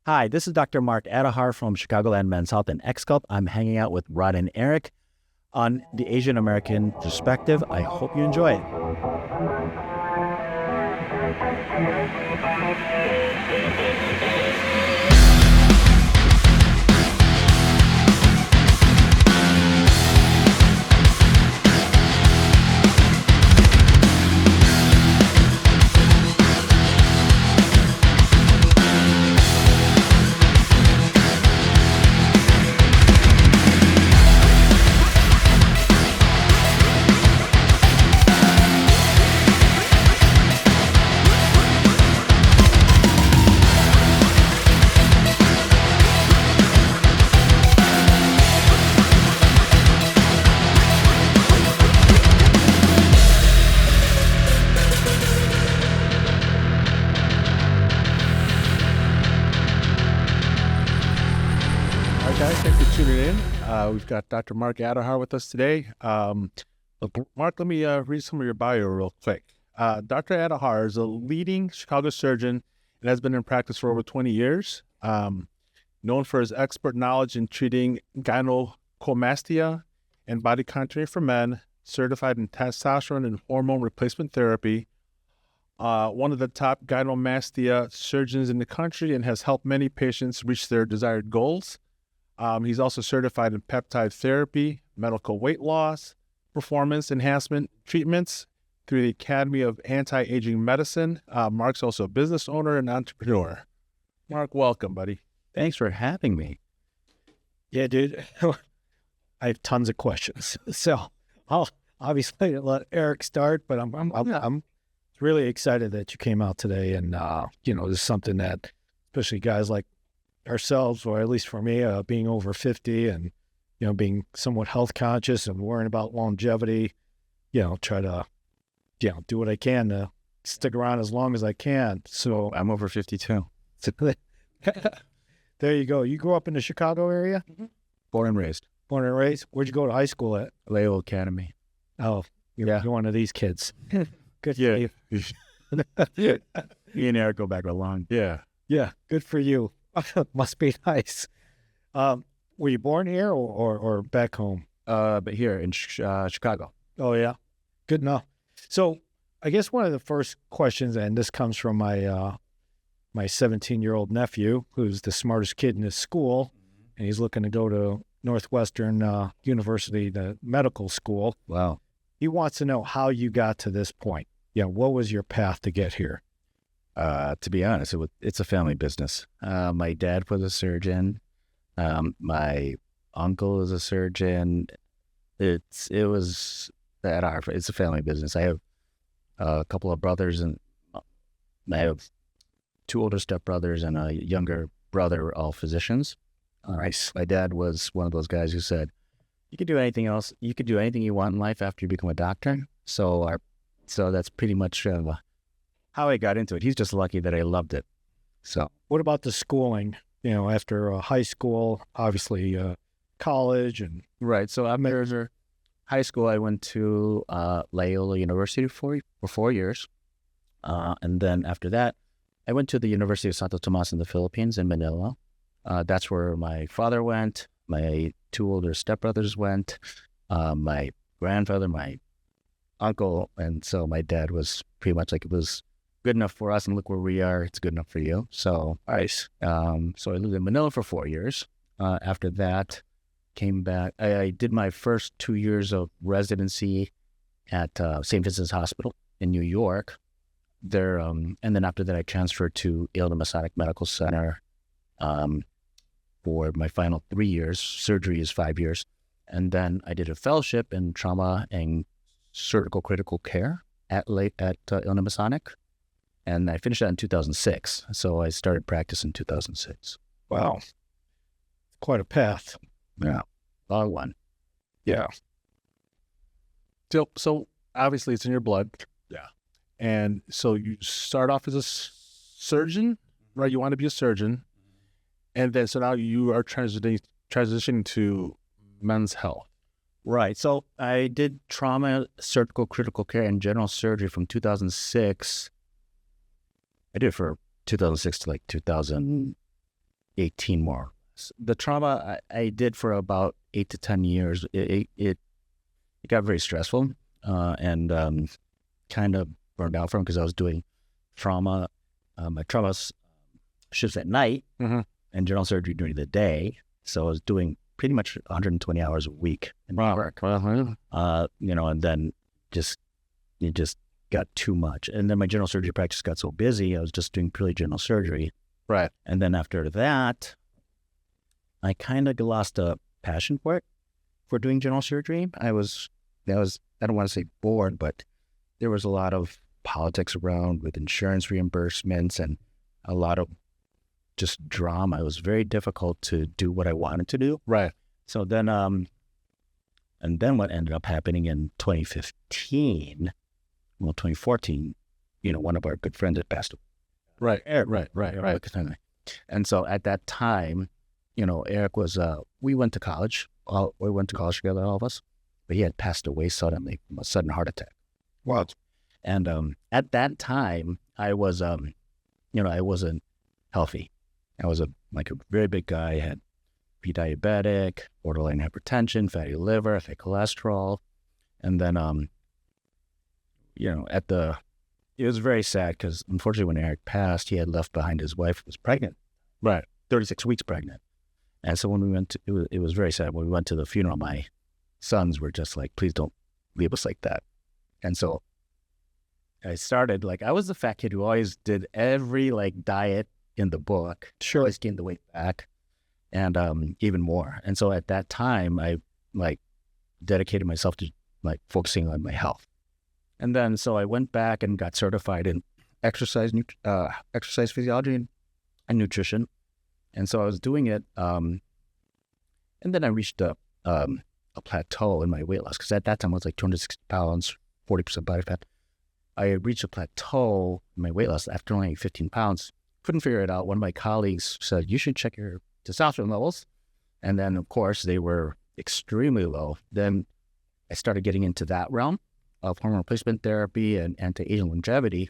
Hi, this is Dr. Marc Adajar from Chicagoland Men's Health and XSculpt. I'm hanging out with Rod and Eric on the Asian American perspective. I hope you enjoy it. All right, guys, thanks for tuning in. We've got Dr. Marc Adajar with us today. Look, Marc, let me read some of your bio real quick. Dr. Adajar is a leading Chicago surgeon and has been in practice for over 20 years. Known for his expert knowledge in treating gynecomastia and body contouring for men, certified in testosterone and hormone replacement therapy, one of the top gynecomastia surgeons in the country, and has helped many patients reach their desired goals. He's also certified in peptide therapy, medical weight loss, performance enhancement treatments through the Academy of Anti-Aging Medicine. Marc's also a business owner and entrepreneur. Marc, welcome, buddy. Thanks for having me. Yeah, dude. I have tons of questions. So I'll obviously let Eric start, but I'm really excited that you came out today. And, this is something that, especially guys like ourselves, or at least for me, being over 50 and, being somewhat health conscious and worrying about longevity, try to, do what I can to stick around as long as I can. So I'm over 52. there you go. You grew up in the Chicago area? Mm-hmm. Born and raised. Born and raised? Where'd you go to high school at? Loyola Academy. Oh, you're one of these kids. Good for you. Yeah. Me and Eric go back a long. Yeah. Yeah, good for you. Must be nice. Were you born here or back home? But here in Chicago. Oh, yeah. Good enough. So I guess one of the first questions, and this comes from my 17-year-old nephew, who's the smartest kid in his school, and he's looking to go to Northwestern University, the medical school. Wow. He wants to know how you got to this point. What was your path to get here? To be honest, it's a family business. My dad was a surgeon. My uncle is a surgeon. It was that hard. It's a family business. I have a couple of brothers, and I have two older stepbrothers and a younger brother, all physicians. Nice. My dad was one of those guys who said, "You could do anything else. You could do anything you want in life after you become a doctor." So that's pretty much how I got into it. He's just lucky that I loved it. So, what about the schooling? After high school, obviously college and right. So after high school, I went to Loyola University for 4 years, and then after that, I went to the University of Santo Tomas in the Philippines in Manila. That's where my father went. My two older stepbrothers went. My grandfather, my uncle, and so my dad was pretty much like, it was good enough for us, and look where we are. It's good enough for you. So nice. So I lived in Manila for 4 years. After that, came back. I did my first 2 years of residency at St. Vincent's Hospital in New York. There, and then after that, I transferred to Yale Masonic Medical Center for my final 3 years. Surgery is 5 years, and then I did a fellowship in trauma and surgical critical care at Illinois Masonic. And I finished that in 2006. So I started practice in 2006. Wow. Quite a path. Yeah. Long one. Yeah. So obviously it's in your blood. Yeah. And so you start off as a surgeon, right? You want to be a surgeon. And then so now you are transitioning to men's health. Right. So I did trauma, surgical critical care, and general surgery from 2006. I did it for 2006 to like 2000. 18 more. The trauma I did for about 8 to 10 years, it got very stressful and kind of burned out from because I was doing trauma. My trauma shifts at night and general surgery during the day. So I was doing pretty much 120 hours a week in work. And then it just got too much. And then my general surgery practice got so busy, I was just doing purely general surgery. Right. And then after that, I kind of lost a passion for it, for doing general surgery. I don't want to say bored, but there was a lot of politics around with insurance reimbursements and a lot of just drama. It was very difficult to do what I wanted to do. Right. So then, and then what ended up happening in 2014, one of our good friends had passed away. Right. And so at that time, Eric was, we went to college. We went to college together, all of us, but he had passed away suddenly from a sudden heart attack. Wow. And at that time, I was, I wasn't healthy. I was a very big guy. I had pre-diabetic, borderline hypertension, fatty liver, high cholesterol. And then, it was very sad because unfortunately when Eric passed, he had left behind his wife who was pregnant. Right. 36 weeks pregnant. And so when we went to, it was very sad. When we went to the funeral, my sons were just like, please don't leave us like that. And so I started, I was the fat kid who always did every diet in the book. Sure. Always gained the weight back and even more. And so at that time, I dedicated myself to focusing on my health. And then so I went back and got certified in exercise physiology and nutrition. And so I was doing it. And then I reached a plateau in my weight loss because at that time I was 260 pounds, 40% body fat. I reached a plateau in my weight loss after only 15 pounds. Couldn't figure it out. One of my colleagues said, you should check your testosterone levels. And then, of course, they were extremely low. Then I started getting into that realm of hormone replacement therapy and anti-aging longevity.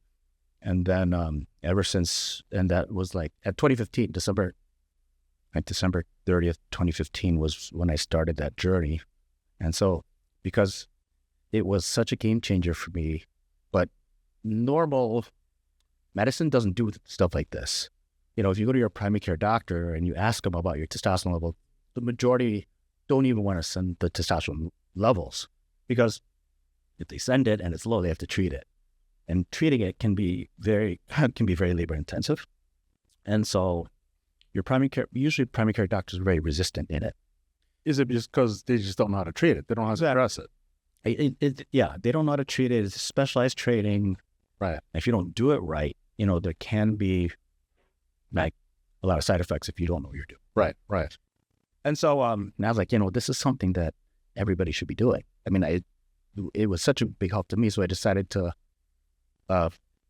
And then ever since, and that was at 2015, December 30th, 2015 was when I started that journey. And so, because it was such a game changer for me, but normal medicine doesn't do stuff like this. If you go to your primary care doctor and you ask them about your testosterone level, the majority don't even want to send the testosterone levels because if they send it and it's low, they have to treat it. And treating it can be very labor intensive. And so usually primary care doctors are very resistant in it. Is it just because they just don't know how to treat it? They don't know how to address it. They don't know how to treat it. It's specialized training. Right. If you don't do it right, there can be a lot of side effects if you don't know what you're doing. Right. And so and I was this is something that everybody should be doing. It was such a big help to me, so I decided to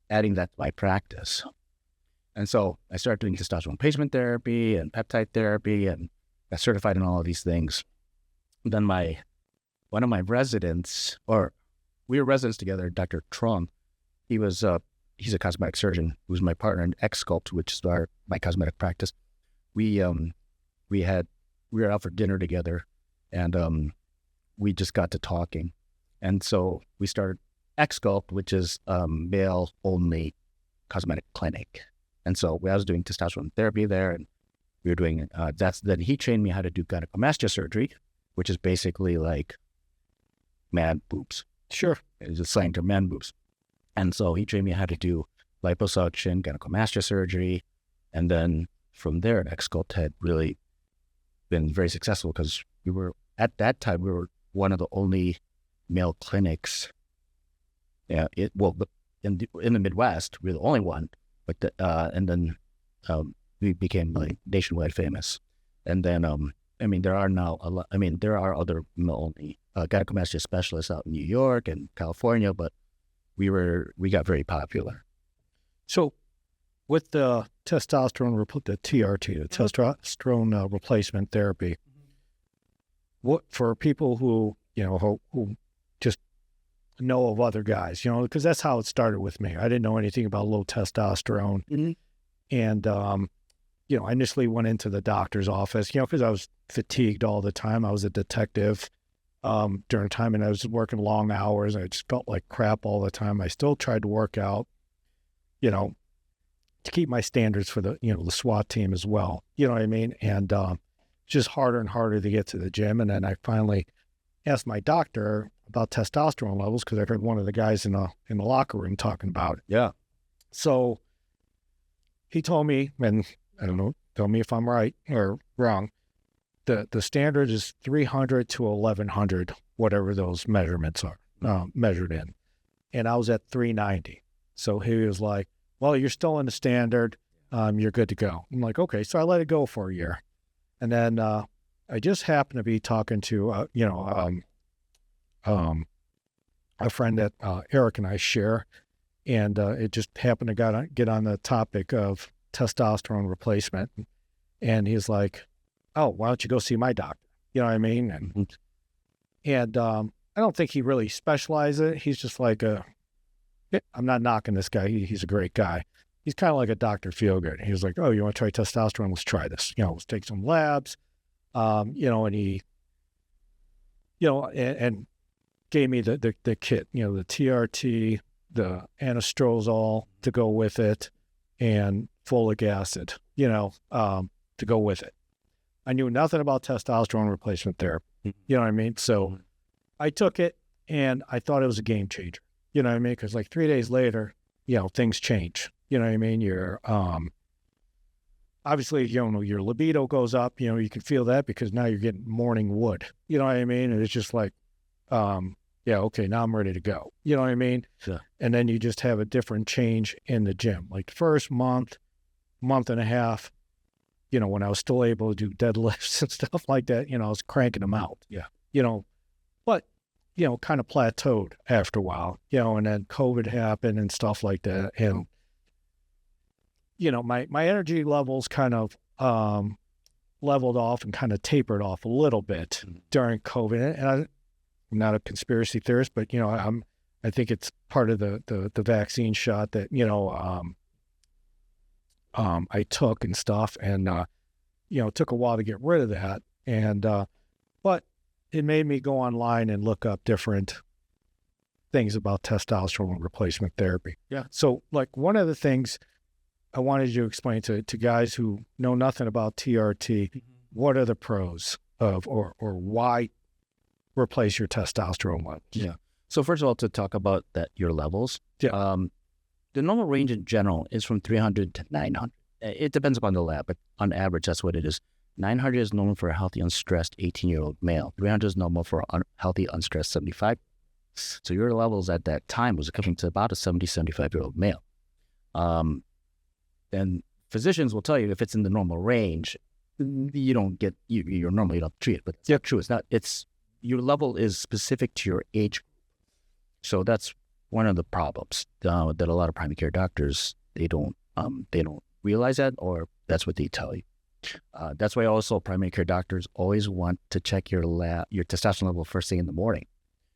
adding that to my practice. And so I started doing testosterone replacement therapy and peptide therapy and got certified in all of these things. And then one of my residents, or we were residents together, Dr. Trung, he's a cosmetic surgeon who's my partner in XSculpt, which is my cosmetic practice. We were out for dinner together and we just got to talking. And so we started XSculpt, which is a male-only cosmetic clinic. And so I was doing testosterone therapy there, and we were doing then he trained me how to do gynecomastia surgery, which is basically man boobs. Sure. It's a slang term, man boobs. And so he trained me how to do liposuction, gynecomastia surgery, and then from there, XSculpt had really been very successful because at that time we were one of the only male clinics. In the Midwest, we're the only one. But and then we became nationwide famous. And then there are now a lot. There are other male-only gynecomastia specialists out in New York and California, but we got very popular. So, with the testosterone, the TRT, the testosterone replacement therapy, what for people who who just know of other guys, because that's how it started with me. I didn't know anything about low testosterone, and I initially went into the doctor's office, because I was fatigued all the time. I was a detective during time, and I was working long hours. I just felt like crap all the time. I still tried to work out, to keep my standards for the, the SWAT team as well. You know what I mean? And it's just harder and harder to get to the gym. And then I finally asked my doctor about testosterone levels because I heard one of the guys in the locker room talking about it. Yeah. So he told me, and I don't know, tell me if I'm right or wrong, the standard is 300 to 1100, whatever those measurements are measured in. And I was at 390. So he was like, well, you're still in the standard. You're good to go. I'm like, okay. So I let it go for a year. And then I just happened to be talking to, a friend that Eric and I share. And it just happened to get on the topic of testosterone replacement. And he's like, oh, why don't you go see my doctor? You know what I mean? And I don't think he really specializes it. He's just like I'm not knocking this guy. He's a great guy. He's kind of like a Dr. Feelgood. He was like, oh, you want to try testosterone? Let's try this. Let's take some labs. And he, and gave me the kit, the TRT, the anastrozole to go with it, and folic acid, to go with it. I knew nothing about testosterone replacement therapy. You know what I mean? So I took it, and I thought it was a game changer. You know what I mean? Because like 3 days later, things change. You know what I mean? You're obviously, your libido goes up. You can feel that because now you're getting morning wood. You know what I mean? And it's just like, yeah, okay, now I'm ready to go. You know what I mean? Sure. And then you just have a different change in the gym. Like the first month and a half, when I was still able to do deadlifts and stuff like that, I was cranking them out. Yeah. But, kind of plateaued after a while, and then COVID happened and stuff like that. And, my energy levels kind of leveled off and kind of tapered off a little bit during COVID. And I'm not a conspiracy theorist, but, I think it's part of the vaccine shot that, I took and stuff, and, it took a while to get rid of that. And, but it made me go online and look up different things about testosterone replacement therapy. Yeah. So like one of the things I wanted you to explain to guys who know nothing about TRT, what are the pros of, or why replace your testosterone levels? Yeah. So first of all, to talk about your levels, Yeah. The normal range in general is from 300 to 900. It depends upon the lab, but on average, that's what it is. 900 is normal for a healthy, unstressed 18-year-old male. 300 is normal for a healthy, unstressed 75. So your levels at that time was equivalent to about a 70, 75-year-old male. And physicians will tell you if it's in the normal range, you don't get, you're normal, you don't treat it. But it's not true. It's not, your level is specific to your age group. So that's one of the problems that a lot of primary care doctors, they don't realize that, or that's what they tell you. That's why also primary care doctors always want to check your testosterone level first thing in the morning,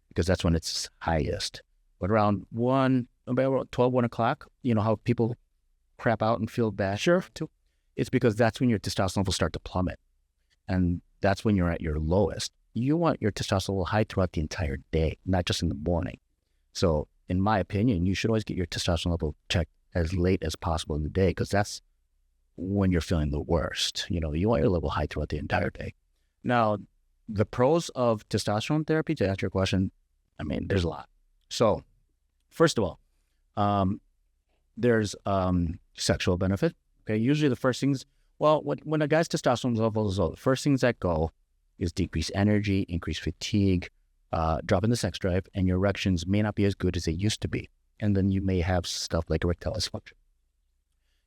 because that's when it's highest. But around 12, 1 o'clock, how people crap out and feel bad. Sure. Too. It's because that's when your testosterone levels start to plummet. And that's when you're at your lowest. You want your testosterone level high throughout the entire day, not just in the morning. So in my opinion, you should always get your testosterone level checked as late as possible in the day, because that's when you're feeling the worst. You want your level high throughout the entire day. Now, the pros of testosterone therapy, to answer your question, there's a lot. So first of all, there's sexual benefit. Okay, usually the first things, when a guy's testosterone level is low, the first things that go is decreased energy, increased fatigue, drop in the sex drive, and your erections may not be as good as they used to be. And then you may have stuff like erectile dysfunction.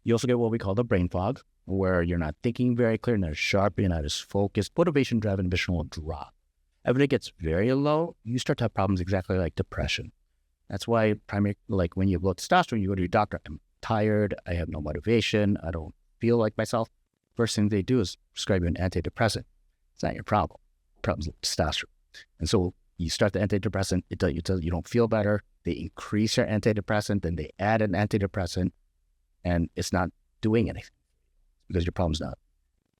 You also get what we call the brain fog, where you're not thinking very clear, not as sharp, you're not as focused. Motivation, drive, and ambition will drop. And when it gets very low, you start to have problems exactly like depression. That's why when you have low testosterone, you go to your doctor, I'm tired, I have no motivation, I don't feel like myself. First thing they do is prescribe you an antidepressant. It's not your problem. The problem's testosterone. And so you start the antidepressant, you don't feel better, they increase your antidepressant, then they add an antidepressant, and it's not doing anything. because your problem's not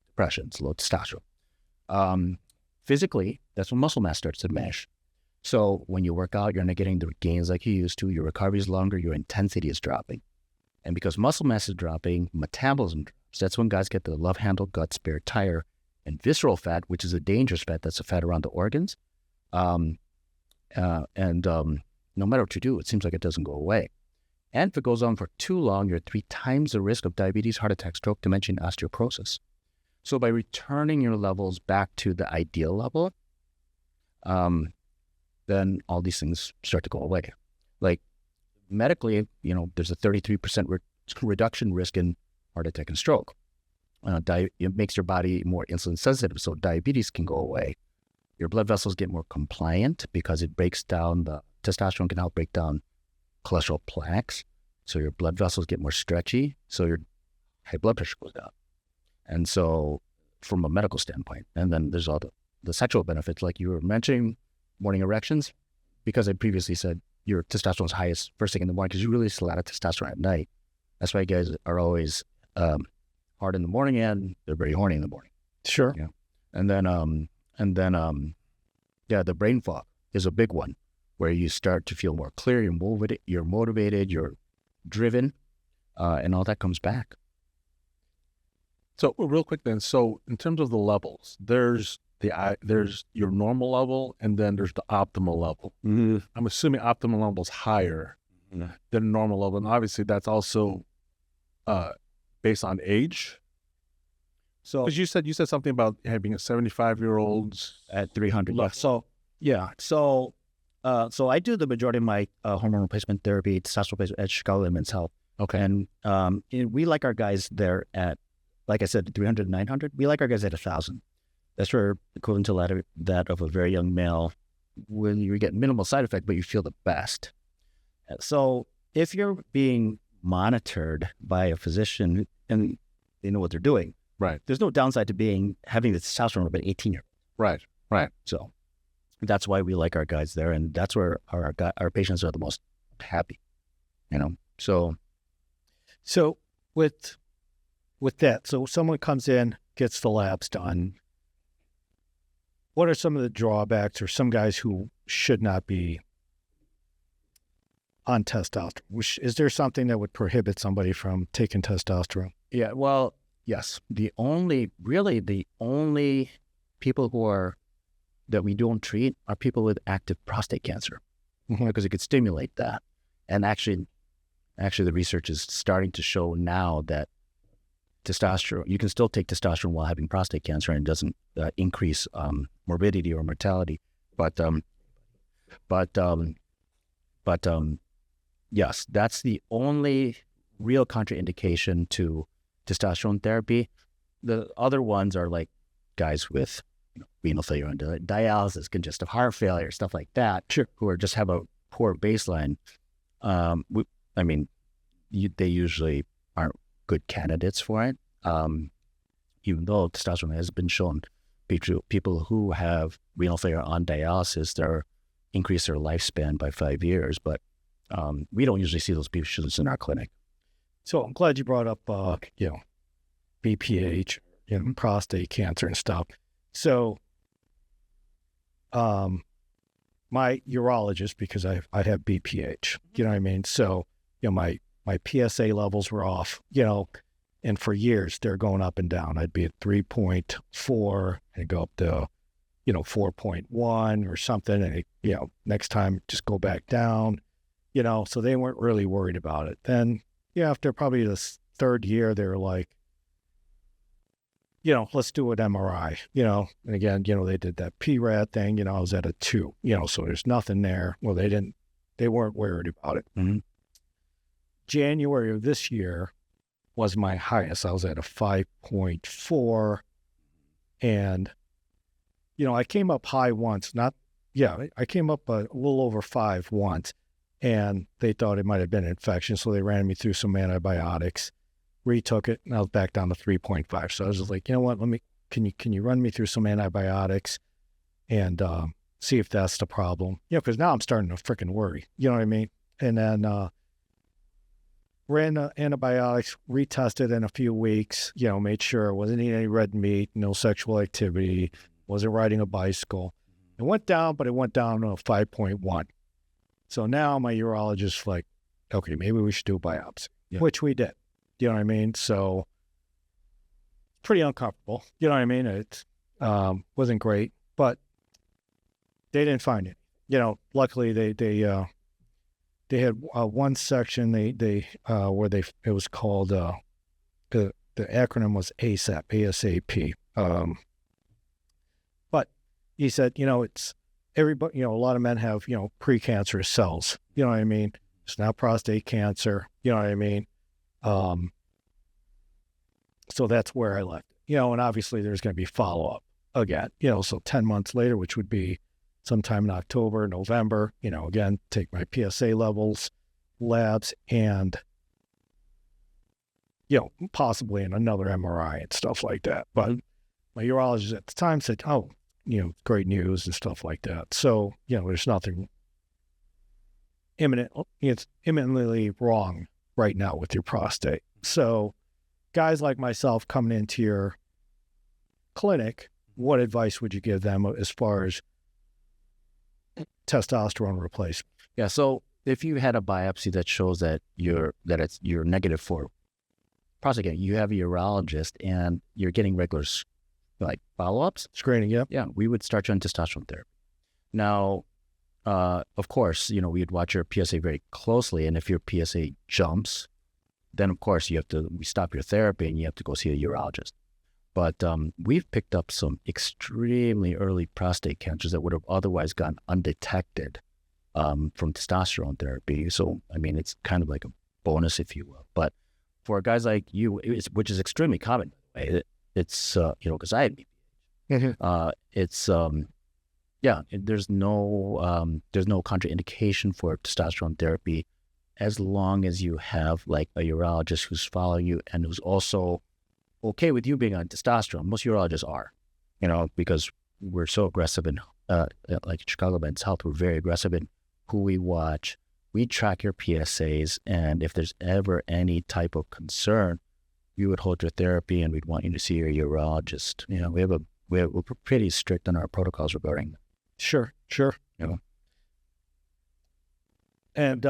depression, it's low testosterone. Physically, that's when muscle mass starts to diminish. So when you work out, you're not getting the gains like you used to. Your recovery is longer. Your intensity is dropping. And because muscle mass is dropping, metabolism drops. That's when guys get the love handle, gut, spare tire, and visceral fat, which is a dangerous fat. That's a fat around the organs. No matter what you do, it seems like it doesn't go away. And if it goes on for too long, you're 3 times the risk of diabetes, heart attack, stroke, dementia, and osteoporosis. So by returning your levels back to the ideal level, then all these things start to go away. Like medically, there's a 33% reduction risk in heart attack and stroke. It makes your body more insulin sensitive, so diabetes can go away. Your blood vessels get more compliant because it breaks down the testosterone can help break down cholesterol plaques. So your blood vessels get more stretchy, so your high blood pressure goes down. And so from a medical standpoint, and then there's all the sexual benefits, like you were mentioning, morning erections, because I previously said your testosterone is highest first thing in the morning because you release a lot of testosterone at night. That's why guys are always hard in the morning and they're very horny in the morning. Sure. Yeah. And then the brain fog is a big one where you start to feel more clear, you're motivated, you're driven, and all that comes back. So real quick then, so in terms of the levels, there's your normal level and then there's the optimal level. Mm-hmm. I'm assuming optimal level is higher than normal level. And obviously that's also based on age. So because you said something about having a 75-year-old at 300. level. So I do the majority of my hormone replacement therapy, testosterone replacement at Chicagoland Men's Health. Okay. And we like our guys there at, like I said, 300, 900. We like our guys at 1,000. That's where equivalent to that of a very young male when you get minimal side effect, but you feel the best. So if you're being monitored by a physician and they know what they're doing, right, there's no downside to having the testosterone of an 18-year-old. Right. So that's why we like our guys there, and that's where our patients are the most happy. So with that, so someone comes in, gets the labs done. What are some of the drawbacks, or some guys who should not be on testosterone? Is there something that would prohibit somebody from taking testosterone? Yeah, well, yes. The only people that we don't treat are people with active prostate cancer, because it could stimulate that. And actually the research is starting to show now that testosterone, you can still take testosterone while having prostate cancer, and it doesn't increase morbidity or mortality. But yes, that's the only real contraindication to testosterone therapy. The other ones are like guys with renal failure and dialysis, congestive heart failure, stuff like that, who just have a poor baseline. They usually aren't good candidates for it, even though testosterone has been shown people who have renal failure on dialysis, they increase their lifespan by 5 years, but we don't usually see those patients in our clinic. So I'm glad you brought up, BPH, prostate cancer and stuff. So my urologist, because I have BPH, you know what I mean? So, my PSA levels were off, and for years they're going up and down. I'd be at 3.4 and go up to, 4.1 or something. And, next time just go back down, so they weren't really worried about it. Then, after probably the third year, they were like, let's do an MRI, and again, they did that PRAD thing, I was at a 2, so there's nothing there. Well, they weren't worried about it. Mm-hmm. January of this year was my highest. I was at a 5.4, and, I came up high once, I came up a little over 5 once, and they thought it might have been an infection. So they ran me through some antibiotics, retook it, and I was back down to 3.5. So I was just like, you know what, can you run me through some antibiotics and see if that's the problem? Because now I'm starting to freaking worry. You know what I mean? And then, ran the antibiotics, retested in a few weeks, made sure I wasn't eating any red meat, no sexual activity, wasn't riding a bicycle. It went down, but it went down to a 5.1. So now my urologist like, okay, maybe we should do a biopsy, which we did. You know what I mean? So pretty uncomfortable. You know what I mean? It wasn't great, but they didn't find it. Luckily they had one section where it was called the acronym was ASAP, ASAP. But he said, it's everybody. A lot of men have precancerous cells. You know what I mean? It's not prostate cancer. You know what I mean? So that's where I left. And obviously there's going to be follow up again. So 10 months later, which would be sometime in October, November, again, take my PSA levels, labs, and, possibly in another MRI and stuff like that. But my urologist at the time said, oh, great news and stuff like that. So, there's nothing it's imminently wrong right now with your prostate. So guys like myself coming into your clinic, what advice would you give them as far as testosterone replacement? Yeah. So if you had a biopsy that shows that you're negative for prostate cancer, you have a urologist and you're getting regular follow-ups, screening. Yeah, we would start you on testosterone therapy. Now, of course, we'd watch your PSA very closely, and if your PSA jumps, then of course we stop your therapy and you have to go see a urologist. But we've picked up some extremely early prostate cancers that would have otherwise gone undetected from testosterone therapy. So, I mean, it's kind of like a bonus, if you will. But for guys like you, which is extremely common, by the way, it's, because I had BPH, it's, there's no contraindication for testosterone therapy as long as you have like a urologist who's following you and who's also okay with you being on testosterone. Most urologists are, because we're so aggressive in, like Chicagoland Health, we're very aggressive in who we watch. We track your PSAs, and if there's ever any type of concern, we would hold your therapy and we'd want you to see your urologist. We're pretty strict on our protocols regarding that. Sure. And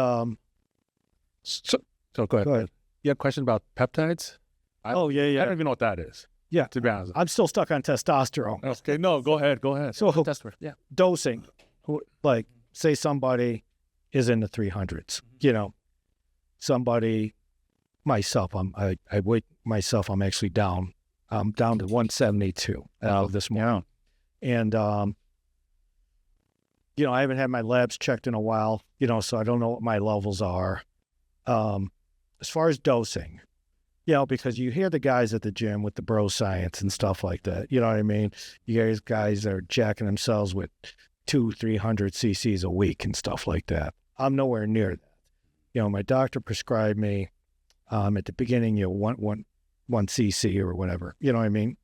so go ahead. You have a question about peptides? Yeah. I don't even know what that is. Yeah. To be honest. I'm still stuck on testosterone. Okay, no, go ahead. So Yeah. dosing, like say somebody is in the 300s, somebody, myself, I'm actually down. I'm down to 172 this morning. Yeah. And, I haven't had my labs checked in a while, so I don't know what my levels are. As far as dosing, because you hear the guys at the gym with the bro science and stuff like that. You know what I mean? You hear guys that are jacking themselves with 200-300 cc's a week and stuff like that. I'm nowhere near that. My doctor prescribed me at the beginning, 1 cc or whatever, you know what I mean,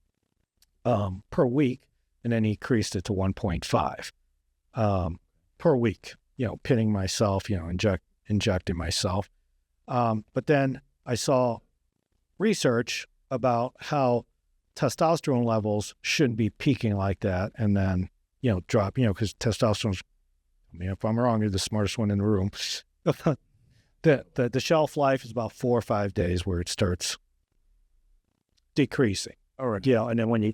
per week, and then he increased it to 1.5 per week, pinning myself, injecting myself. But then I saw research about how testosterone levels shouldn't be peaking like that and then, drop, because testosterone, if I'm wrong, you're the smartest one in the room. The shelf life is about 4 or 5 days where it starts decreasing. All right. And then when you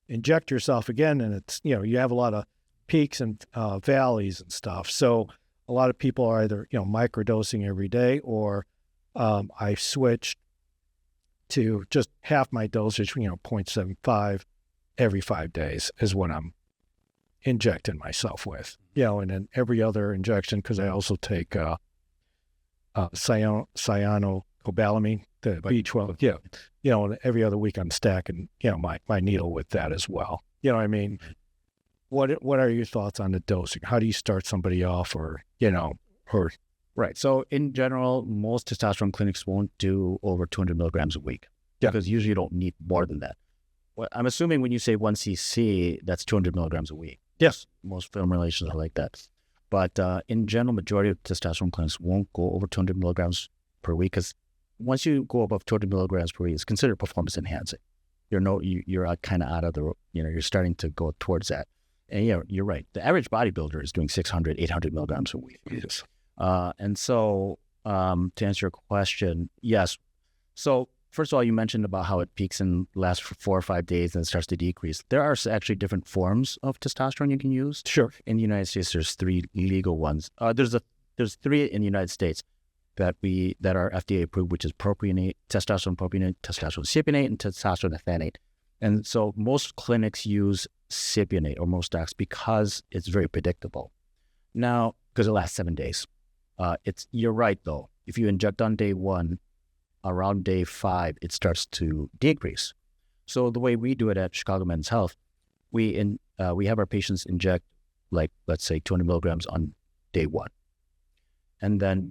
inject yourself again, and it's, you have a lot of peaks and valleys and stuff. So a lot of people are either, microdosing every day, or I switched to just half my dosage, 0.75 every 5 days is what I'm injecting myself with, and then every other injection, because I also take cyanocobalamin, the B12, and every other week I'm stacking, my needle with that as well. You know what I mean? What are your thoughts on the dosing? How do you start somebody off, or? Right. So in general, most testosterone clinics won't do over 200 milligrams a week, because usually you don't need more than that. Well, I'm assuming when you say 1 cc, that's 200 milligrams a week. Yes. Most formulations are like that. But in general, majority of testosterone clinics won't go over 200 milligrams per week, because once you go above 200 milligrams per week, it's considered performance enhancing. You're kind of out of the, you're starting to go towards that. And you're right. The average bodybuilder is doing 600, 800 milligrams a week. Yes. And so to answer your question, yes. So first of all, you mentioned about how it peaks and lasts for 4 or 5 days and it starts to decrease. There are actually different forms of testosterone you can use. Sure. In the United States, there's 3 legal ones. There's 3 in the United States that are FDA approved, which is testosterone propionate, testosterone cypionate, and testosterone ethanoate. And so most clinics use cypionate, or most docs, because it's very predictable. Now, because it lasts 7 days. You're right though. If you inject on day 1, around day 5, it starts to decrease. So the way we do it at Chicago Men's Health, we have our patients inject, like, let's say 200 milligrams on day 1. And then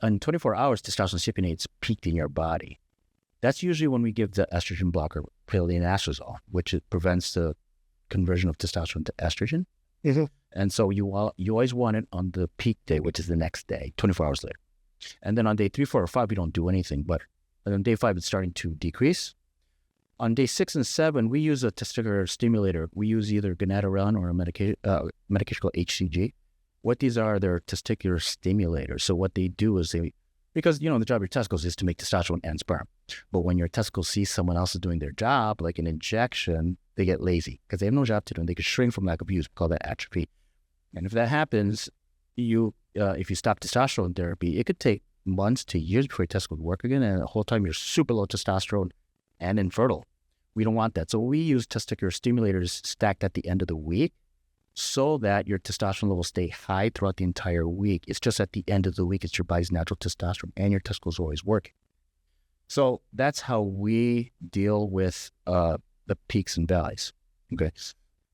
in 24 hours, testosterone cypionate's peaked in your body. That's usually when we give the estrogen blocker, anastrozole, which it prevents the conversion of testosterone to estrogen. Mm-hmm. And so you always want it on the peak day, which is the next day, 24 hours later. And then on day 3, 4, or 5, we don't do anything. But on day 5, it's starting to decrease. On day 6 and 7, we use a testicular stimulator. We use either gonadorelin or a medication called HCG. What these are, they're testicular stimulators. So what they do is because the job of your testicles is to make testosterone and sperm. But when your testicles see someone else is doing their job, like an injection, they get lazy because they have no job to do, and they could shrink from lack of use. We call that atrophy. And if that happens, if you stop testosterone therapy, it could take months to years before your testicles work again, and the whole time you're super low testosterone and infertile. We don't want that. So we use testicular stimulators stacked at the end of the week so that your testosterone levels stay high throughout the entire week. It's just at the end of the week, it's your body's natural testosterone, and your testicles are always working. So that's how we deal with the peaks and valleys. Okay.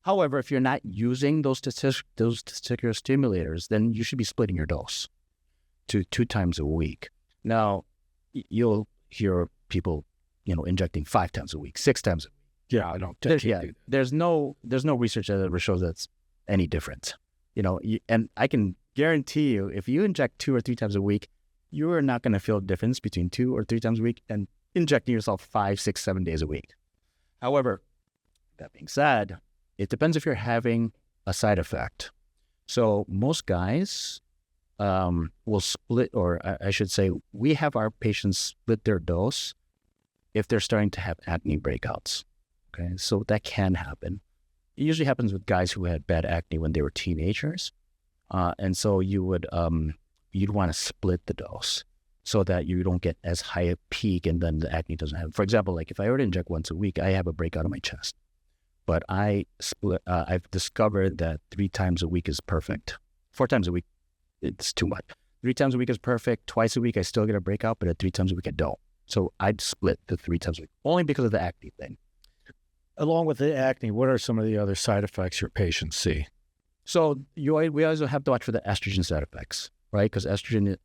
However, if you're not using those testicular stimulators, then you should be splitting your dose to 2 times a week. Now, you'll hear people, injecting 5 times a week, 6 times a week. Yeah, I don't think you do that. There's no research that ever shows that's any different. And I can guarantee you, if you inject 2 or 3 times a week, you are not going to feel a difference between 2 or 3 times a week and injecting yourself 5, 6, 7 days a week. However, that being said, it depends if you're having a side effect. So most guys will split, or I should say, we have our patients split their dose if they're starting to have acne breakouts. Okay, so that can happen. It usually happens with guys who had bad acne when they were teenagers. And so you'd want to split the dose so that you don't get as high a peak and then the acne doesn't happen. For example, like if I were to inject once a week, I have a breakout on my chest. But I've discovered that 3 times a week is perfect. 4 times a week, it's too much. 3 times a week is perfect. Twice a week, I still get a breakout, but at 3 times a week, I don't. So I'd split the 3 times a week, only because of the acne thing. Along with the acne, what are some of the other side effects your patients see? So we also have to watch for the estrogen side effects, right? Because estrogen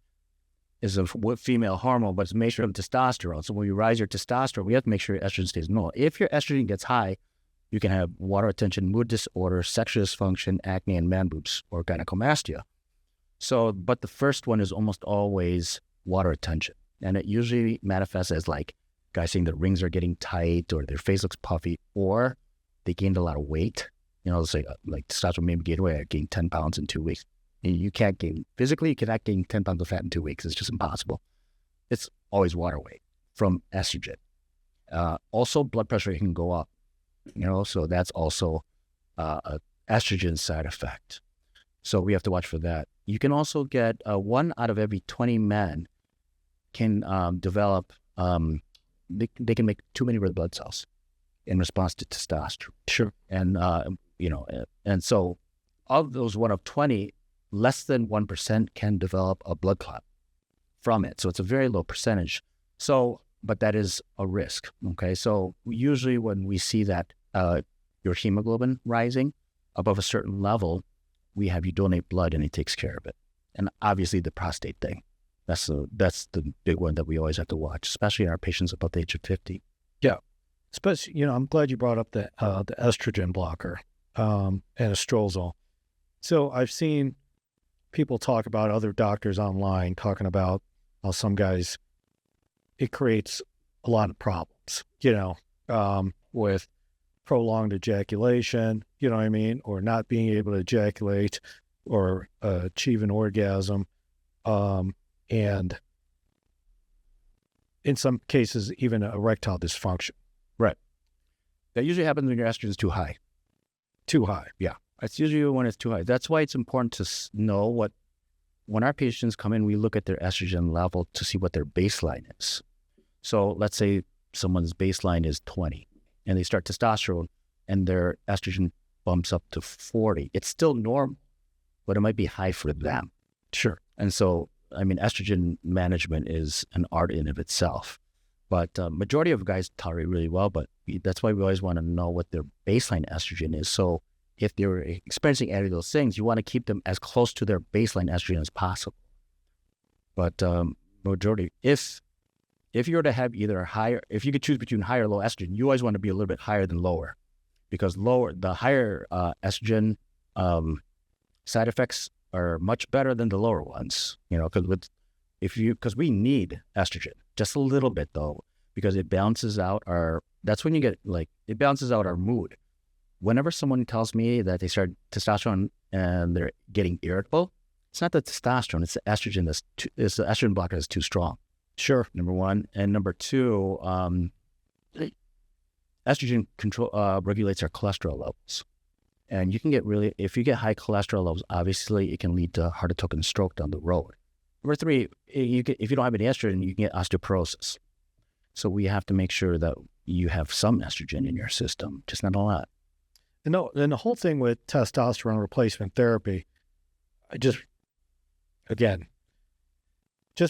is a female hormone, but it's a mixture of testosterone. So when you rise your testosterone, we have to make sure your estrogen stays normal. If your estrogen gets high, you can have water retention, mood disorder, sexual dysfunction, acne, and man boobs, or gynecomastia. So, but the first one is almost always water retention. And it usually manifests as like guys saying their rings are getting tight, or their face looks puffy, or they gained a lot of weight. Let's say like testosterone made me gain weight. I gained 10 pounds in 2 weeks. And you cannot gain 10 pounds of fat in 2 weeks. It's just impossible. It's always water weight from estrogen. Also, blood pressure can go up. So that's also a estrogen side effect. So we have to watch for that. You can also get 1 out of every 20 men can develop, they can make too many red blood cells in response to testosterone. Sure. And, and so of those 1 of 20, less than 1% can develop a blood clot from it. So it's a very low percentage. So, but that is a risk. Okay. So usually when we see that your hemoglobin rising above a certain level, we have you donate blood and it takes care of it. And obviously the prostate thing, that's the big one that we always have to watch, especially in our patients above the age of 50. Yeah. Especially, I'm glad you brought up the estrogen blocker and estrozole. So I've seen people talk about, other doctors online talking about how some guys it creates a lot of problems, with prolonged ejaculation, you know what I mean, or not being able to ejaculate or achieve an orgasm, and in some cases, even erectile dysfunction. Right. That usually happens when your estrogen is too high. Too high. Yeah. It's usually when it's too high. That's why it's important to know when our patients come in, we look at their estrogen level to see what their baseline is. So let's say someone's baseline is 20 and they start testosterone and their estrogen bumps up to 40. It's still normal, but it might be high for them. Sure. And so, I mean, estrogen management is an art in of itself. But majority of guys tolerate really well, but that's why we always want to know what their baseline estrogen is. So if they're experiencing any of those things, you want to keep them as close to their baseline estrogen as possible. But majority, if you were to have either higher, if you could choose between higher or low estrogen, you always want to be a little bit higher than lower, because the higher estrogen side effects are much better than the lower ones. Because we need estrogen just a little bit though, because it balances out that's when you get it balances out our mood. Whenever someone tells me that they start testosterone and they're getting irritable, it's not the testosterone, it's the estrogen it's the estrogen blocker that's too strong. Sure. Number one. And number two, estrogen regulates our cholesterol levels. And you can if you get high cholesterol levels, obviously it can lead to heart attack and stroke down the road. Number three, if you don't have any estrogen, you can get osteoporosis. So we have to make sure that you have some estrogen in your system, just not a lot. And the whole thing with testosterone replacement therapy, just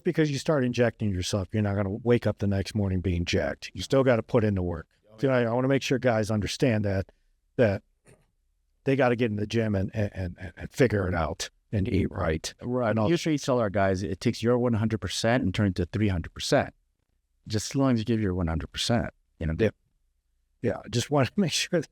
because you start injecting yourself, you're not going to wake up the next morning being jacked. You still got to put in the work. I want to make sure guys understand that they got to get in the gym and figure it out and eat right. Right. Usually tell our guys it takes your 100% and turn it to 300%. Just as long as you give your 100%. Yeah. I just want to make sure that,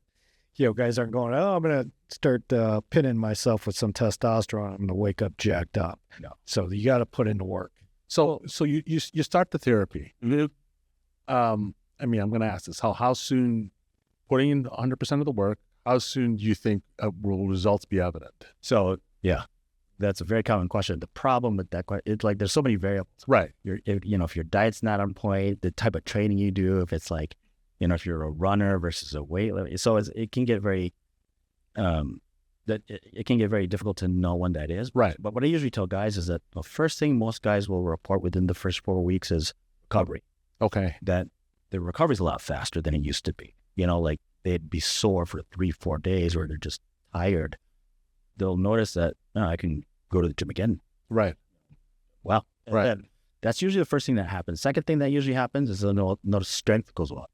guys aren't going, I'm going to start pinning myself with some testosterone. I'm going to wake up jacked up. No. So you got to put in the work. So you start the therapy. I'm going to ask this: how soon, putting in 100% of the work, how soon do you think will results be evident? So yeah, that's a very common question. The problem with that question, it's there's so many variables. Right. If your diet's not on point, the type of training you do, if it's if you're a runner versus a weightlifter, so it can get very it can get very difficult to know when that is. Right. But what I usually tell guys is that the first thing most guys will report within the first 4 weeks is recovery. Okay. That the recovery is a lot faster than it used to be. They'd be sore for 3-4 days, or they're just tired. They'll notice that I can go to the gym again. Right. Wow. Right. That's usually the first thing that happens. Second thing that usually happens is notice strength goes up.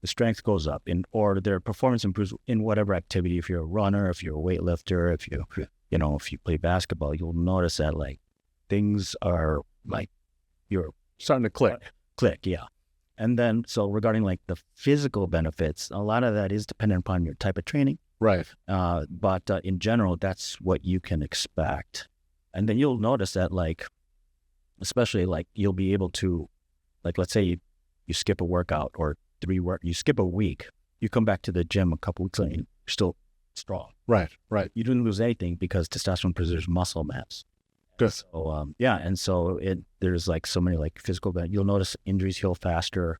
The strength goes up, or their performance improves in whatever activity. If you're a runner, if you're a weightlifter, if you play basketball, you'll notice that things are you're starting to click. Yeah. And then, so regarding the physical benefits, a lot of that is dependent upon your type of training. Right. But in general, that's what you can expect. And then you'll notice that especially you'll be able to, let's say you skip a workout or you skip a week, you come back to the gym a couple weeks later, you're still strong. Right. You didn't lose anything because testosterone preserves muscle mass. Good. So, and so there's so many physical benefits. You'll notice injuries heal faster.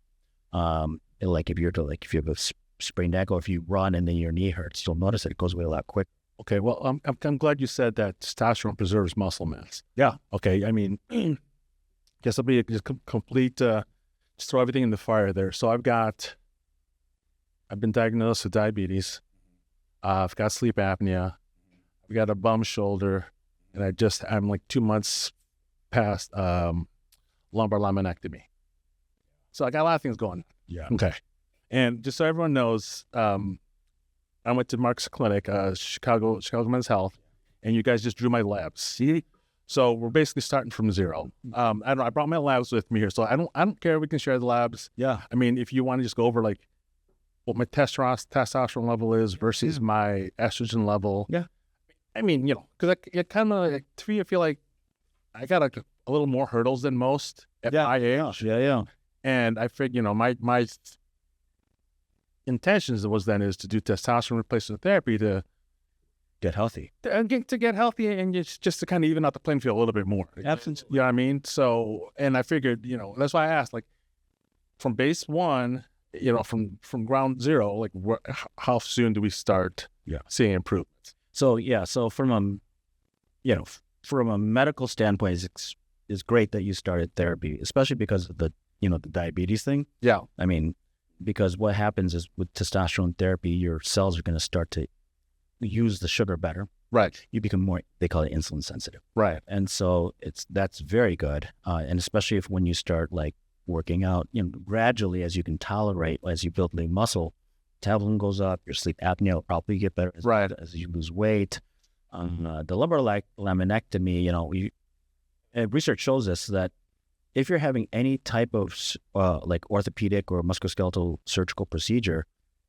If you have a sprained ankle, if you run and then your knee hurts, you'll notice that it goes away a lot quicker. Okay. Well, I'm glad you said that testosterone preserves muscle mass. Yeah. Okay. I mean, guess I'll be just complete. Just throw everything in the fire there. So I've been diagnosed with diabetes. I've got sleep apnea. I've got a bum shoulder, and I'm 2 months past lumbar laminectomy. So I got a lot of things going. Yeah. Okay. And just so everyone knows, I went to Marc's clinic, Chicagoland's Health, and you guys just drew my labs. See? So we're basically starting from zero. I brought my labs with me here, so I don't care. We can share the labs. Yeah. I mean, if you want to just go over what my testosterone level is versus my estrogen level. Yeah. I mean, because I kind of to me, I feel like I got a little more hurdles than most. at Yeah. my age. Yeah. And I figured, my intentions is to do testosterone replacement therapy to Get healthy. get healthy and just to kind of even out the playing field a little bit more. Absolutely. You know what I mean? So, and I figured, that's why I asked, like, from base one, from ground zero, like, how soon do we start seeing improvements? So from a medical standpoint, it's great that you started therapy, especially because of the diabetes thing. Yeah. I mean, because what happens is with testosterone therapy, your cells are going to start to use the sugar better. Right. You become more, they call it insulin sensitive. Right. And so that's very good. And especially when you start like working out, gradually as you can tolerate, as you build the muscle, metabolism goes up, your sleep apnea will probably get better as you lose weight. The lumbar laminectomy, research shows us that if you're having any type of like orthopedic or musculoskeletal surgical procedure,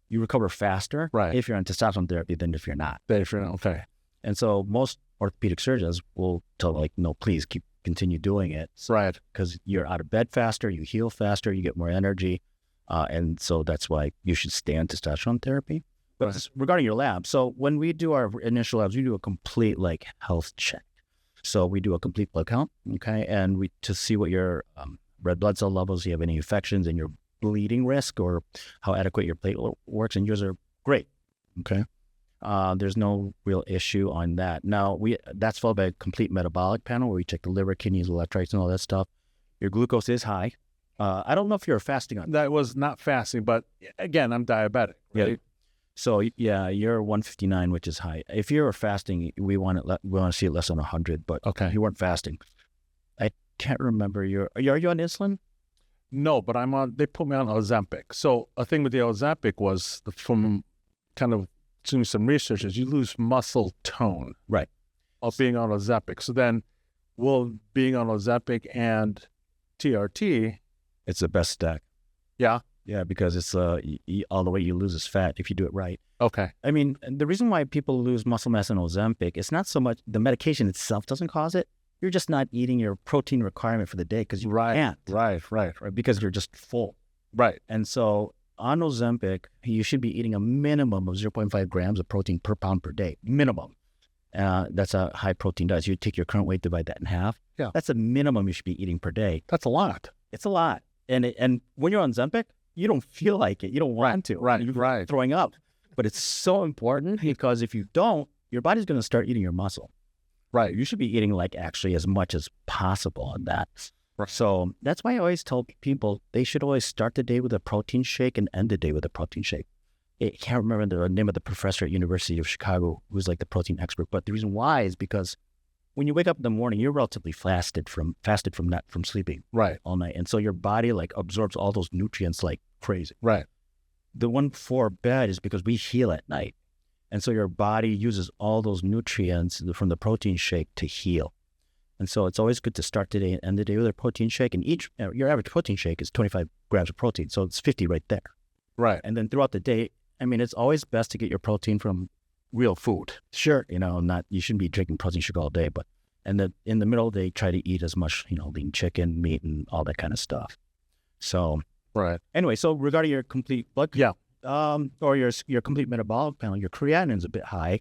you recover faster if you're on testosterone therapy than if you're not. Okay. And so most orthopedic surgeons will tell like, no, please continue doing it. Right. Because you're out of bed faster, you heal faster, you get more energy. And so that's why you should stay on testosterone therapy. But regarding your lab, so when we do our initial labs, we do a complete like health check. So we do a complete blood count, okay? And to see what your red blood cell levels, you have any infections and your bleeding risk or how adequate your platelet works, and yours are great, okay? There's no real issue on that. Now, that's followed by a complete metabolic panel where we check the liver, kidneys, electrolytes, and all that stuff. Your glucose is high. I don't know if you're fasting on that. That was not fasting, but again, I'm diabetic, right? Yeah. So yeah, you're 159, which is high. If you're fasting, we want to see it less than 100. But you weren't fasting. I can't remember. Are you on insulin? No, but they put me on Ozempic. So a thing with the Ozempic was from kind of doing some research is you lose muscle tone. Right. Of being on Ozempic. So then being on Ozempic and TRT. It's the best stack. Yeah. Yeah, because it's all the weight you lose is fat if you do it right. Okay. I mean, the reason why people lose muscle mass in Ozempic, it's not so much the medication itself doesn't cause it. You're just not eating your protein requirement for the day because you can't. Right. Because you're just full. Right. And so on Ozempic, you should be eating a minimum of 0.5 grams of protein per pound per day. Minimum. That's a high protein diet. So you take your current weight, divide that in half. Yeah. That's a minimum you should be eating per day. That's a lot. It's a lot. And when you're on Ozempic, you don't feel like it. You don't want to. Right. Throwing up. But it's so important because if you don't, your body's going to start eating your muscle. Right. You should be eating like actually as much as possible on that. Right. So that's why I always tell people they should always start the day with a protein shake and end the day with a protein shake. I can't remember the name of the professor at University of Chicago who's like the protein expert. But the reason why is because when you wake up in the morning, you're relatively fasted from sleeping all night. And so your body like absorbs all those nutrients like crazy. Right. The one before bed is because we heal at night. And so your body uses all those nutrients from the protein shake to heal. And so it's always good to start the day and end the day with a protein shake. And your average protein shake is 25 grams of protein. So it's 50 right there. Right. And then throughout the day, I mean, it's always best to get your protein from real food. Sure. You shouldn't be drinking protein sugar all day, but in the middle of the day, try to eat as much, lean chicken, meat, and all that kind of stuff. So, right. Anyway, so regarding your complete blood, or your complete metabolic panel, your creatinine is a bit high,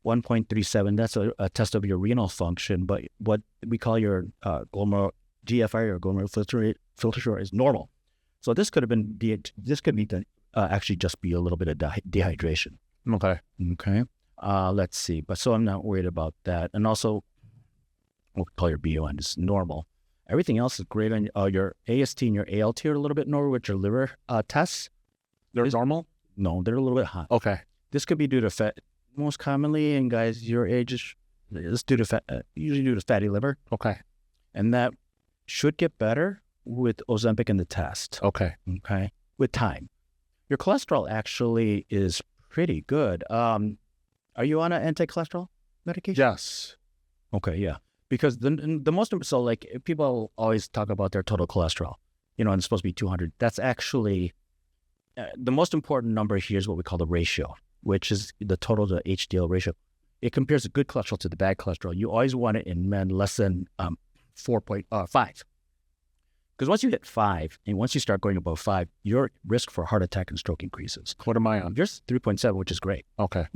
1.37. That's a test of your renal function. But what we call your glomerular GFR or glomerular filtrate rate is normal. So this could actually just be a little bit of dehydration. Okay. Let's see. But so I'm not worried about that. And also, we'll call your BUN is normal. Everything else is great on your AST and your ALT are a little bit lower with your liver tests. They're normal? No, they're a little bit high. Okay. This could be due to fat. Most commonly in guys your age, it's due to fat, usually due to fatty liver. Okay. And that should get better with Ozempic in the test. Okay. With time. Your cholesterol actually is pretty good. Are you on an anti-cholesterol medication? Yes. Okay, yeah. Because the most, so like people always talk about their total cholesterol, and it's supposed to be 200. That's actually, the most important number here is what we call the ratio, which is the total to HDL ratio. It compares the good cholesterol to the bad cholesterol. You always want it in men less than 4.5. Because once you hit 5, and once you start going above 5, your risk for heart attack and stroke increases. What am I on? Yours 3.7, which is great. Okay.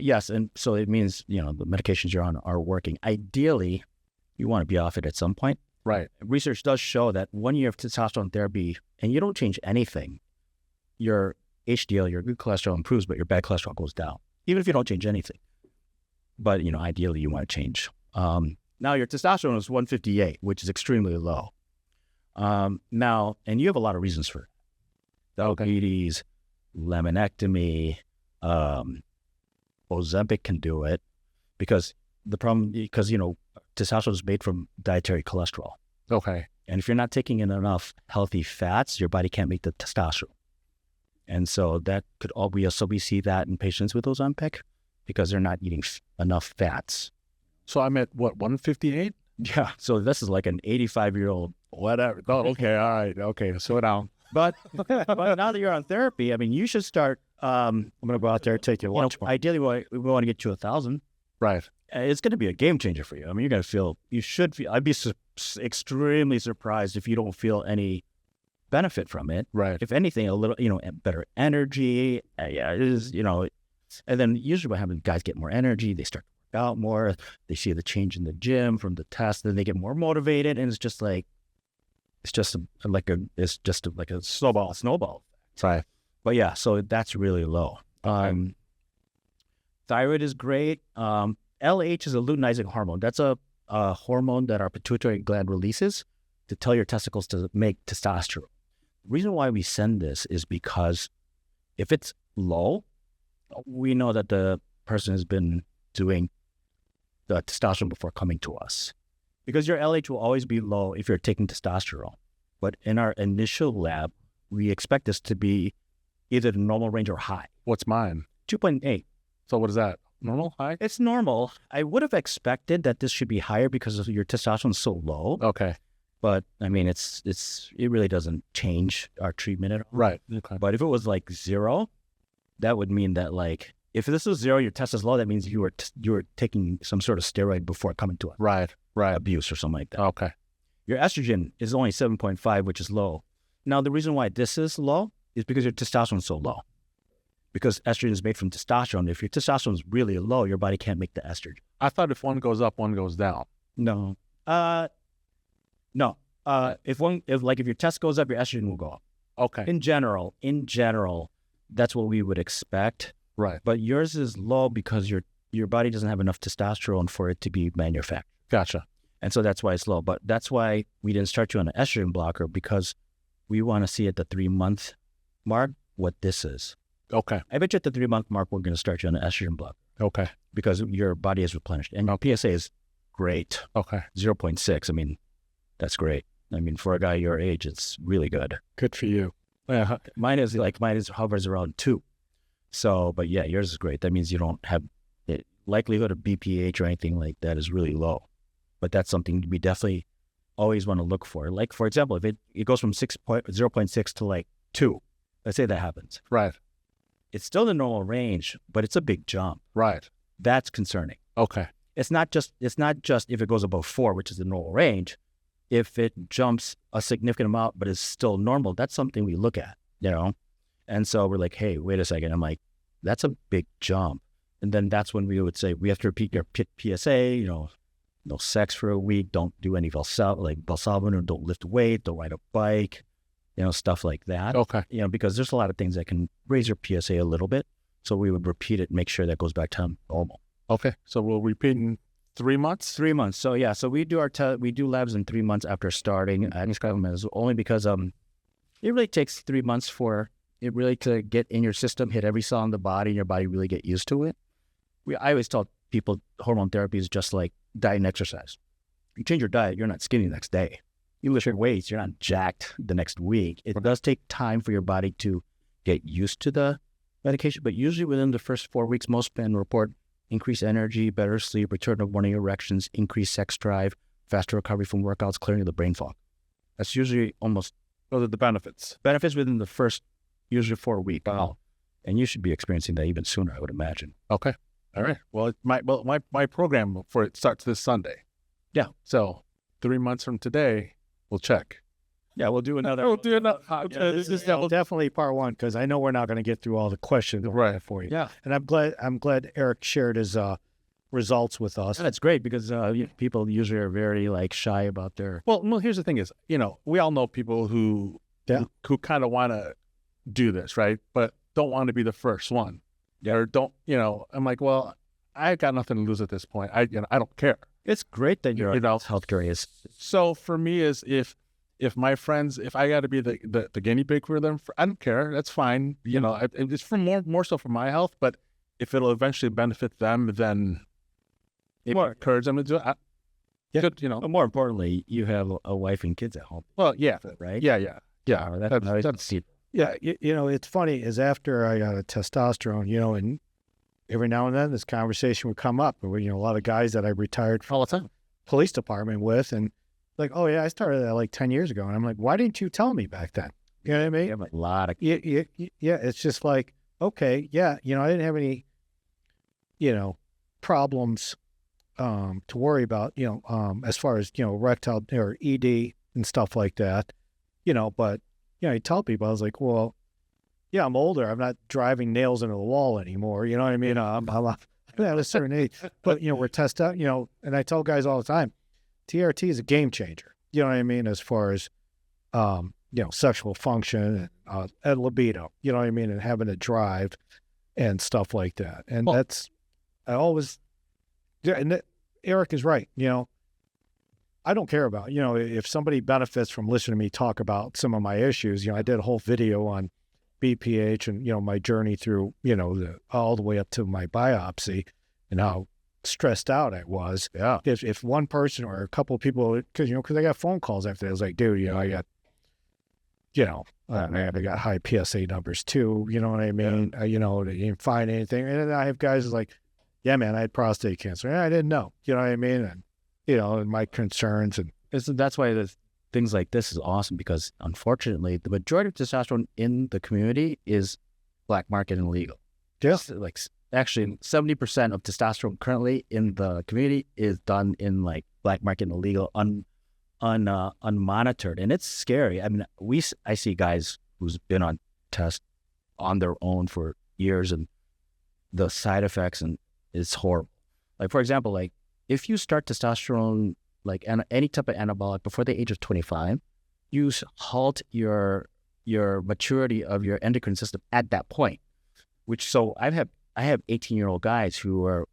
Yes, and so it means, the medications you're on are working. Ideally, you want to be off it at some point. Right. Research does show that 1 year of testosterone therapy, and you don't change anything, your HDL, your good cholesterol improves, but your bad cholesterol goes down, even if you don't change anything. But, ideally, you want to change. Now, your testosterone is 158, which is extremely low. Now, and you have a lot of reasons for it. Diabetes, laminectomy, Ozempic can do it because testosterone is made from dietary cholesterol. Okay. And if you're not taking in enough healthy fats, your body can't make the testosterone. And so that could all be, so we see that in patients with Ozempic because they're not eating enough fats. So I'm at what, 158? Yeah. So this is like an 85-year-old. Whatever. Oh, okay. All right. Okay. Slow down. But now that you're on therapy, I mean, you should start. I'm going to go out there and take your lunch. Ideally, we want to get to 1,000. Right. It's going to be a game changer for you. I mean, you're going to feel. You should feel. I'd be extremely surprised if you don't feel any benefit from it. Right. If anything, a little, better energy. Yeah, it is. And then usually what happens, guys get more energy. They start to work out more. They see the change in the gym from the test. Then they get more motivated, and it's just like. It's just like a snowball. Right. But yeah, so that's really low. Thyroid is great. LH is a luteinizing hormone. That's a hormone that our pituitary gland releases to tell your testicles to make testosterone. The reason why we send this is because if it's low, we know that the person has been doing the testosterone before coming to us. Because your LH will always be low if you're taking testosterone. But in our initial lab, we expect this to be either the normal range or high. What's mine? 2.8. So what is that? Normal? High? It's normal. I would have expected that this should be higher because of your testosterone is so low. Okay. But I mean, it really doesn't change our treatment at all. Right. Okay. But if it was like 0, that would mean that like, if this was 0, your test is low, that means you were taking some sort of steroid before coming to us. Right. Abuse or something like that. Okay. Your estrogen is only 7.5, which is low. Now, the reason why this is low is because your testosterone is so low. Because estrogen is made from testosterone. If your testosterone is really low, your body can't make the estrogen. I thought if one goes up, one goes down. No. No. If your test goes up, your estrogen will go up. Okay. In general, that's what we would expect. Right. But yours is low because your body doesn't have enough testosterone for it to be manufactured. Gotcha. And so that's why it's low. But that's why we didn't start you on an estrogen blocker, because we want to see at the 3-month mark what this is. Okay. I bet you at the 3-month mark, we're going to start you on an estrogen blocker. Okay. Because your body is replenished. And PSA is great. Okay. 0.6. I mean, that's great. I mean, for a guy your age, it's really good. Good for you. Yeah. Mine hovers around 2. So, but yeah, yours is great. That means you don't have the likelihood of BPH or anything like that is really low. But that's something we definitely always want to look for. Like, for example, if it goes from 0.6 to like 2, let's say that happens. Right. It's still the normal range, but it's a big jump. Right. That's concerning. Okay. It's not just if it goes above 4, which is the normal range. If it jumps a significant amount, but is still normal, that's something we look at, And so we're like, hey, wait a second. I'm like, that's a big jump. And then that's when we would say, we have to repeat your PSA, no sex for a week, don't do any Valsalva, don't lift weight, don't ride a bike, stuff like that. Okay. Because there's a lot of things that can raise your PSA a little bit. So we would repeat it, make sure that goes back to normal. Okay. So we'll repeat in 3 months? 3 months. So yeah, so we do we do labs in 3 months after starting XSculpt, only because it really takes 3 months for it really to get in your system, hit every cell in the body, and your body really get used to it. I always tell people hormone therapy is just like diet and exercise. You change your diet, you're not skinny the next day. You lift your weights, you're not jacked the next week. It does take time for your body to get used to the medication, but usually within the first 4 weeks, most men report increased energy, better sleep, return of morning erections, increased sex drive, faster recovery from workouts, clearing of the brain fog. That's usually almost those are the benefits. Benefits within the first usually 4 weeks. Wow. And you should be experiencing that even sooner, I would imagine. Okay. All right. Well, my program for it starts this Sunday. Yeah. So 3 months from today, we'll check. Yeah, we'll do another. We'll do another. This is definitely part one, because I know we're not going to get through all the questions for you. Yeah, And I'm glad Eric shared his results with us. and it's great because people usually are very like shy about their. Well, here's the thing: is we all know people who kind of want to do this, right? But don't want to be the first one. Yeah. Or don't I'm like, well, I got nothing to lose at this point. I don't care. It's great that you're healthcare is. So for me, is if my friends, if I got to be the guinea pig for them, I don't care. That's fine. It's for more so for my health. But if it'll eventually benefit them, then encourage them to do it. Good, But more importantly, you have a wife and kids at home. Well, yeah, right. Yeah. That's Yeah, it's funny is after I got a testosterone, and every now and then this conversation would come up. A lot of guys that I retired from all the time. Police department with, and like, oh yeah, I started that like 10 years ago, and I'm like, why didn't you tell me back then? You know what I mean? You have a lot of It's just like, okay, I didn't have any, problems to worry about, as far as erectile or ED and stuff like that, but I tell people, I was like, well, yeah, I'm older. I'm not driving nails into the wall anymore. You know what I mean? I'm at a certain age, but we're tested out, and I tell guys all the time, TRT is a game changer. You know what I mean? As far as, sexual function and libido, you know what I mean? And having a drive and stuff like that. And and Eric is right. I don't care about, if somebody benefits from listening to me talk about some of my issues. I did a whole video on BPH and, my journey through, all the way up to my biopsy and how stressed out I was. Yeah. If one person or a couple of people, because I got phone calls after that, I was like, dude, I got, I got high PSA numbers too. You know what I mean? Yeah. They didn't find anything. And then I have guys like, yeah, man, I had prostate cancer. And I didn't know. You know what I mean? And, and my concerns. And that's why things like this is awesome, because unfortunately, the majority of testosterone in the community is black market and illegal. Yeah. Like actually 70% of testosterone currently in the community is done in like black market and illegal, unmonitored. And it's scary. I mean, I see guys who's been on test on their own for years, and the side effects and it's horrible. Like, for example, like if you start testosterone, like any type of anabolic before the age of 25, you halt your maturity of your endocrine system at that point. So I have 18-year-old guys who are,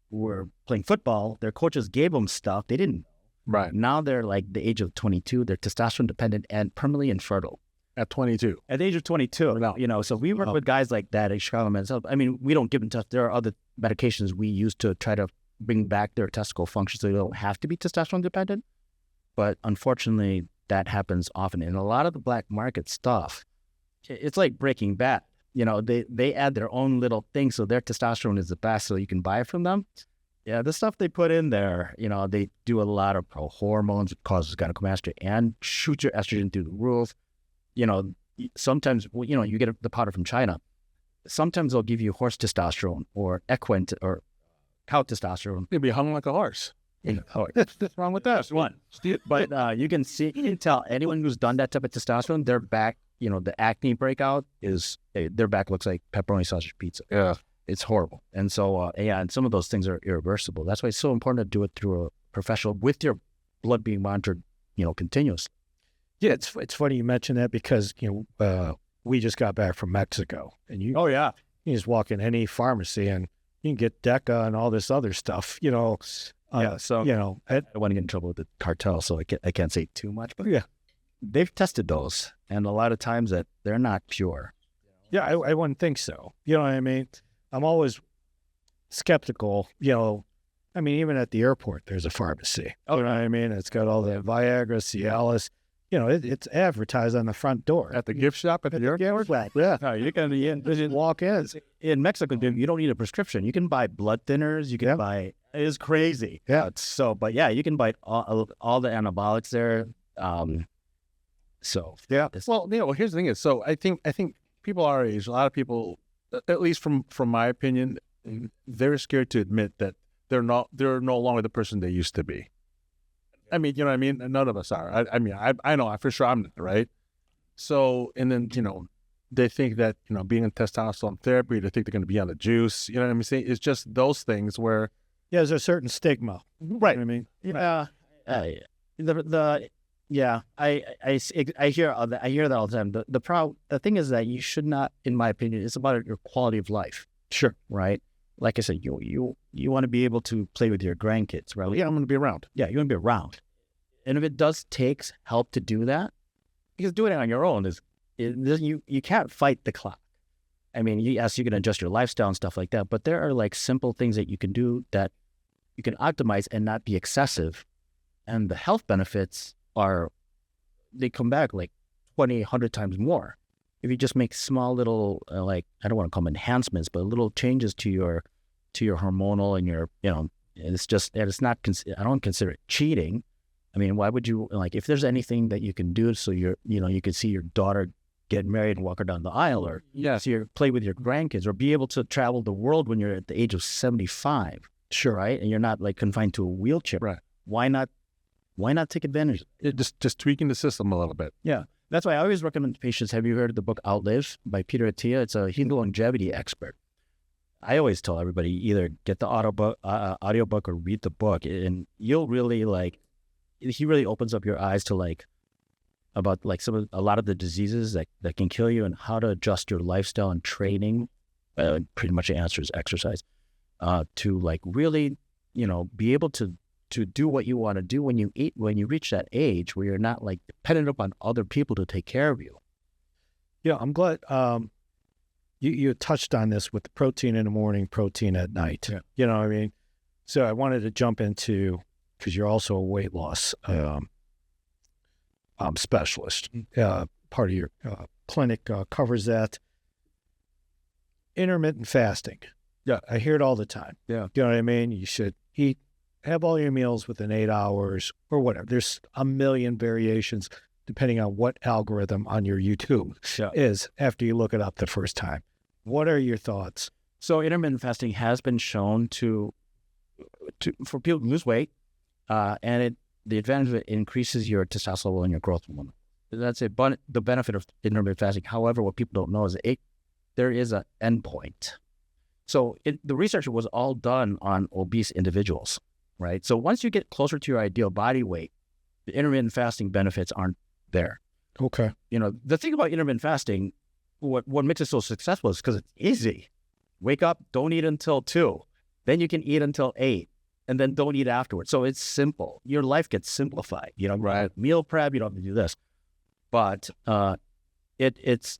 were playing football. Their coaches gave them stuff they didn't know. Right. Now they're like the age of 22. They're testosterone dependent and permanently infertile. At 22. At the age of 22. No. So we work with guys like that at Chicagoland. So, I mean, we don't give them test. There are other medications we use to try to bring back their testicle function so they don't have to be testosterone dependent. But unfortunately, that happens often. And a lot of the black market stuff, it's like Breaking Bad. They add their own little thing so their testosterone is the best so you can buy it from them. Yeah, the stuff they put in there, they do a lot of pro hormones. It causes gynecomastia and shoot your estrogen through the roof. Sometimes, you get the powder from China. Sometimes they'll give you horse testosterone or equine or cow testosterone. You'd be hung like a horse. What's wrong with that? One. But you can tell anyone who's done that type of testosterone, their back, the acne breakout their back looks like pepperoni sausage pizza. Yeah. It's horrible. And so, and some of those things are irreversible. That's why it's so important to do it through a professional with your blood being monitored, continuously. Yeah, it's funny you mention that because, we just got back from Mexico and you just walk in any pharmacy and you can get DECA and all this other stuff, So, I don't want to get in trouble with the cartel, so I can't say too much, but they've tested those. And a lot of times that they're not pure. Yeah, I wouldn't think so. You know what I mean? I'm always skeptical, even at the airport, there's a pharmacy. You know what I mean? It's got all the Viagra, Cialis. It's advertised on the front door. At the gift shop at the airport? Yeah. No, you can just walk in. In Mexico, you don't need a prescription. You can buy blood thinners. You can buy. It's crazy. Yeah. You can buy all the anabolics there. Well, here's the thing is, so I think people our age, a lot of people, at least from my opinion, they're scared to admit that they're no longer the person they used to be. I mean, you know what I mean? None of us are. I mean, I know for sure I'm not, right? So, and then, they think that, being in testosterone therapy, they think they're going to be on the juice. You know what I'm saying? It's just those things where. Yeah, there's a certain stigma. Right. You know what I mean? Yeah. I hear that all the time. The thing is that you should not, in my opinion, it's about your quality of life. Sure. Right. Like I said, you want to be able to play with your grandkids, right? Yeah, I'm going to be around. Yeah, you want to be around. And if it does take help to do that, because doing it on your own you can't fight the clock. I mean, yes, you can adjust your lifestyle and stuff like that, but there are like simple things that you can do that you can optimize and not be excessive. And the health benefits they come back like 20, 100 times more. If you just make small little, I don't want to call them enhancements, but little changes to your hormonal and your, it's not, I don't consider it cheating. I mean, why would you, if there's anything that you can do so you can see your daughter get married and walk her down the aisle, or play with your grandkids, or be able to travel the world when you're at the age of 75. Sure. Right? And you're not confined to a wheelchair. Right. Why not take advantage of it? Just tweaking the system a little bit. Yeah. That's why I always recommend to patients, have you heard of the book Outlive by Peter Attia? He's a longevity expert. I always tell everybody, either get the audiobook or read the book, and you'll really he really opens up your eyes to about a lot of the diseases that can kill you, and how to adjust your lifestyle and training. Pretty much the answer is exercise. To really, be able to do what you want to do when you reach that age where you're not dependent upon other people to take care of you. Yeah, I'm glad you touched on this with the protein in the morning, protein at night. Yeah. You know what I mean? So I wanted to jump into, because you're also a weight loss specialist. Part of your clinic covers that. Intermittent fasting. Yeah. I hear it all the time. Yeah. You know what I mean? You should have all your meals within 8 hours or whatever. There's a million variations depending on what algorithm on your YouTube is after you look it up the first time. What are your thoughts? So intermittent fasting has been shown for people to lose weight, and the advantage of it increases your testosterone level and your growth hormone. That's the benefit of intermittent fasting. However, what people don't know is there is an endpoint. So the research was all done on obese individuals, right? So once you get closer to your ideal body weight, the intermittent fasting benefits aren't there. Okay. The thing about intermittent fasting, what makes it so successful is because it's easy. Wake up, don't eat until 2. Then you can eat until 8, and then don't eat afterwards. So it's simple. Your life gets simplified. Right. Meal prep, you don't have to do this. But its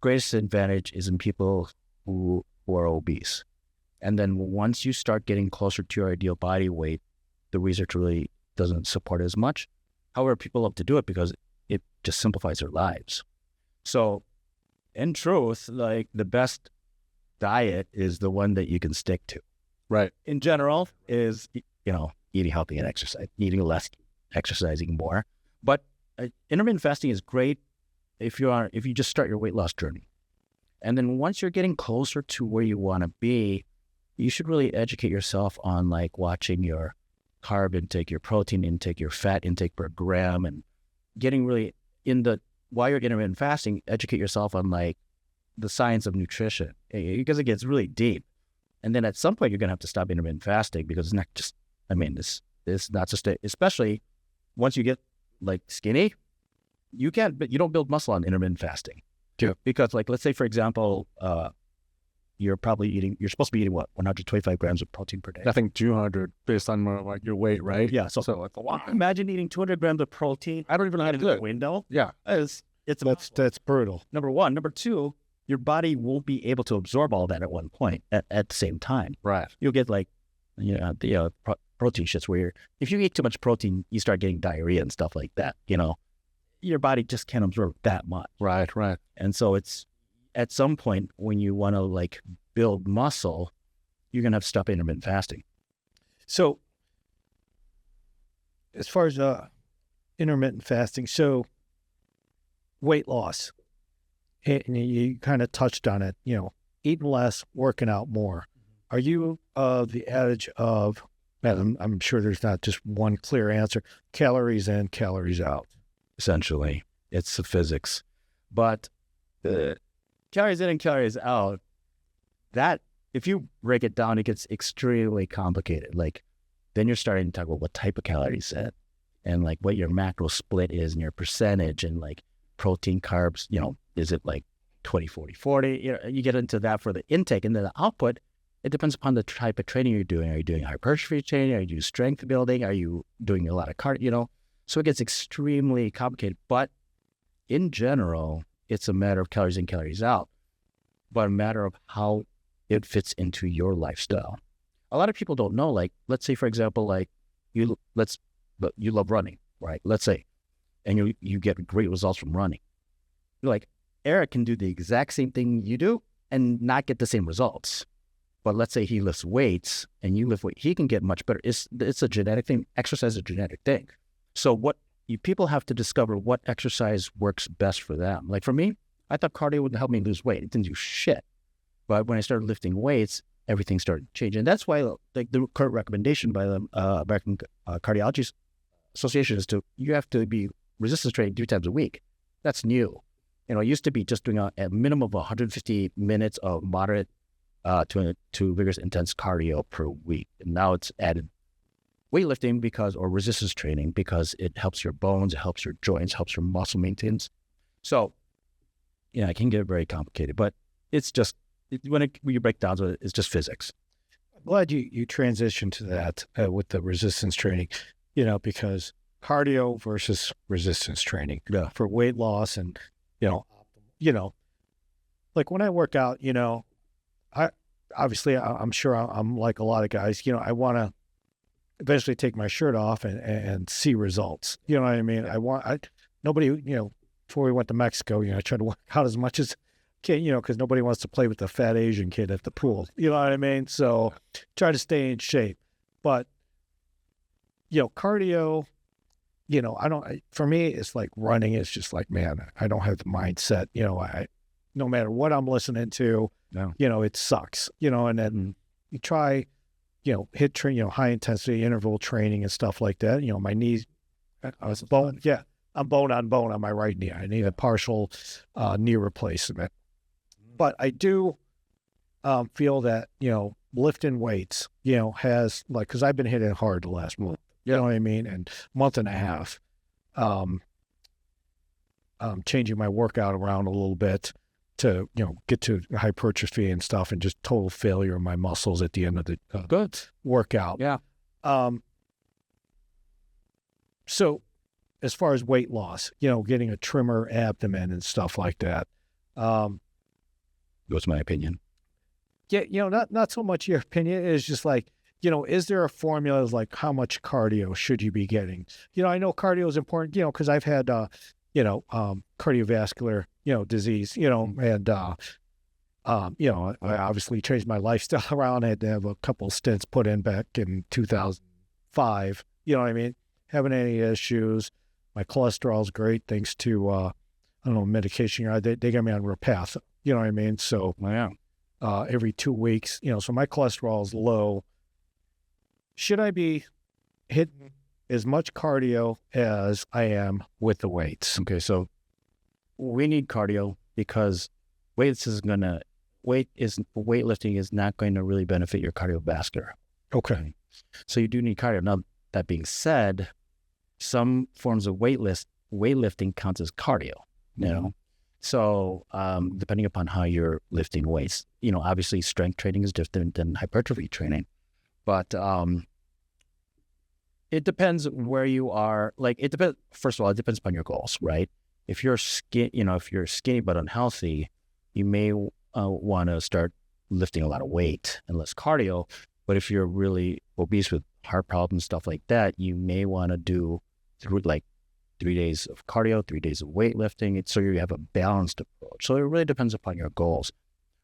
greatest advantage is in people who are obese. And then once you start getting closer to your ideal body weight, the research really doesn't support it as much. However, people love to do it because it just simplifies their lives. So in truth, the best diet is the one that you can stick to. Right. In general is, eating healthy and exercise, eating less, exercising more. But intermittent fasting is great if you just start your weight loss journey. And then once you're getting closer to where you want to be, you should really educate yourself on watching your carb intake, your protein intake, your fat intake per gram, and getting really while you're intermittent fasting, educate yourself on the science of nutrition, because it gets really deep. And then at some point you're going to have to stop intermittent fasting, because it's not just, it's not just especially once you get skinny, you don't build muscle on intermittent fasting. Yeah. Because let's say, for example, you're supposed to be eating 125 grams of protein per day. I think 200 based on your weight, right? Yeah. So imagine eating 200 grams of protein. I don't even know how to do it. Window. Yeah. That's brutal. Number one. Number two, your body won't be able to absorb all that at one point at the same time. Right. You'll get protein shits where if you eat too much protein, you start getting diarrhea and stuff like that. Your body just can't absorb that much. Right. And so it's at some point when you want to build muscle, you're going to have to stop intermittent fasting. So as far as intermittent fasting, so weight loss, and you kind of touched on it, eating less, working out more. Are you the adage of And I'm sure there's not just one clear answer. Calories in, calories out. Essentially. It's the physics. But calories in and calories out, that, if you break it down, it gets extremely complicated. Like, then you're starting to talk about what type of calories in, and like what your macro split is and your percentage, and like protein, carbs, is it like 20, 40, 40? You get into that for the intake, and then the output, it depends upon the type of training you're doing. Are you doing hypertrophy training? Are you doing strength building? Are you doing a lot of cardio? So it gets extremely complicated. But in general, it's a matter of calories in, calories out, but a matter of how it fits into your lifestyle. A lot of people don't know, like, let's say, for example, like you love running, right? Let's say, and you get great results from running. You're like, Eric can do the exact same thing you do and not get the same results. But let's say he lifts weights and you lift weight, he can get much better. It's a genetic thing. Exercise is a genetic thing. So people have to discover what exercise works best for them. Like for me, I thought cardio would help me lose weight. It didn't do shit. But when I started lifting weights, everything started changing. And that's why, like, the current recommendation by the American Cardiology Association is you have to be resistance training 3 times a week. That's new. It used to be just doing a minimum of 150 minutes of moderate to vigorous intense cardio per week. And now it's added weightlifting or resistance training because it helps your bones, it helps your joints, helps your muscle maintenance. So, it can get very complicated, but it's just, when you break down to it, it's just physics. I'm glad you transitioned to that with the resistance training, because cardio versus resistance training for weight loss and, like when I work out, I'm sure I'm like a lot of guys, I want to eventually take my shirt off and see results. You know what I mean? Nobody, before we went to Mexico, I tried to work out as much as kid, because nobody wants to play with the fat Asian kid at the pool. You know what I mean? So try to stay in shape. But, cardio, for me, it's like running. It's just like, man, I don't have the mindset, no matter what I'm listening to, it sucks, and then you try, hit high intensity interval training and stuff like that. My knees, I'm bone on bone on my right knee. I need a partial knee replacement. But I do feel that, lifting weights, has, like, because I've been hitting hard the last month, you know what I mean? And month and a half, changing my workout around a little bit to, get to hypertrophy and stuff, and just total failure of my muscles at the end of the workout. Yeah. So as far as weight loss, getting a trimmer abdomen and stuff like that, What's my opinion? Yeah, not so much your opinion. It's just like, is there a formula of like how much cardio should you be getting? I know cardio is important, because I've had, cardiovascular, disease, and, I obviously changed my lifestyle around. I had to have a couple of stints put in back in 2005. You know what I mean? Having any issues. My cholesterol's great thanks to, medication. They got me on Repath. You know what I mean? So every 2 weeks, so my cholesterol is low. Should I be hitting as much cardio as I am with the weights? Okay, so we need cardio because weightlifting is not going to really benefit your cardiovascular. Okay. So you do need cardio. Now, that being said, some forms of weightlifting counts as cardio, So depending upon how you're lifting weights, obviously strength training is different than hypertrophy training, but it depends where you are. Like, it depends. First of all, it depends upon your goals, right? If you're skinny but unhealthy, you may want to start lifting a lot of weight and less cardio. But if you're really obese with heart problems, stuff like that, you may want to do 3 days of cardio, 3 days of weightlifting. So you have a balanced approach. So it really depends upon your goals.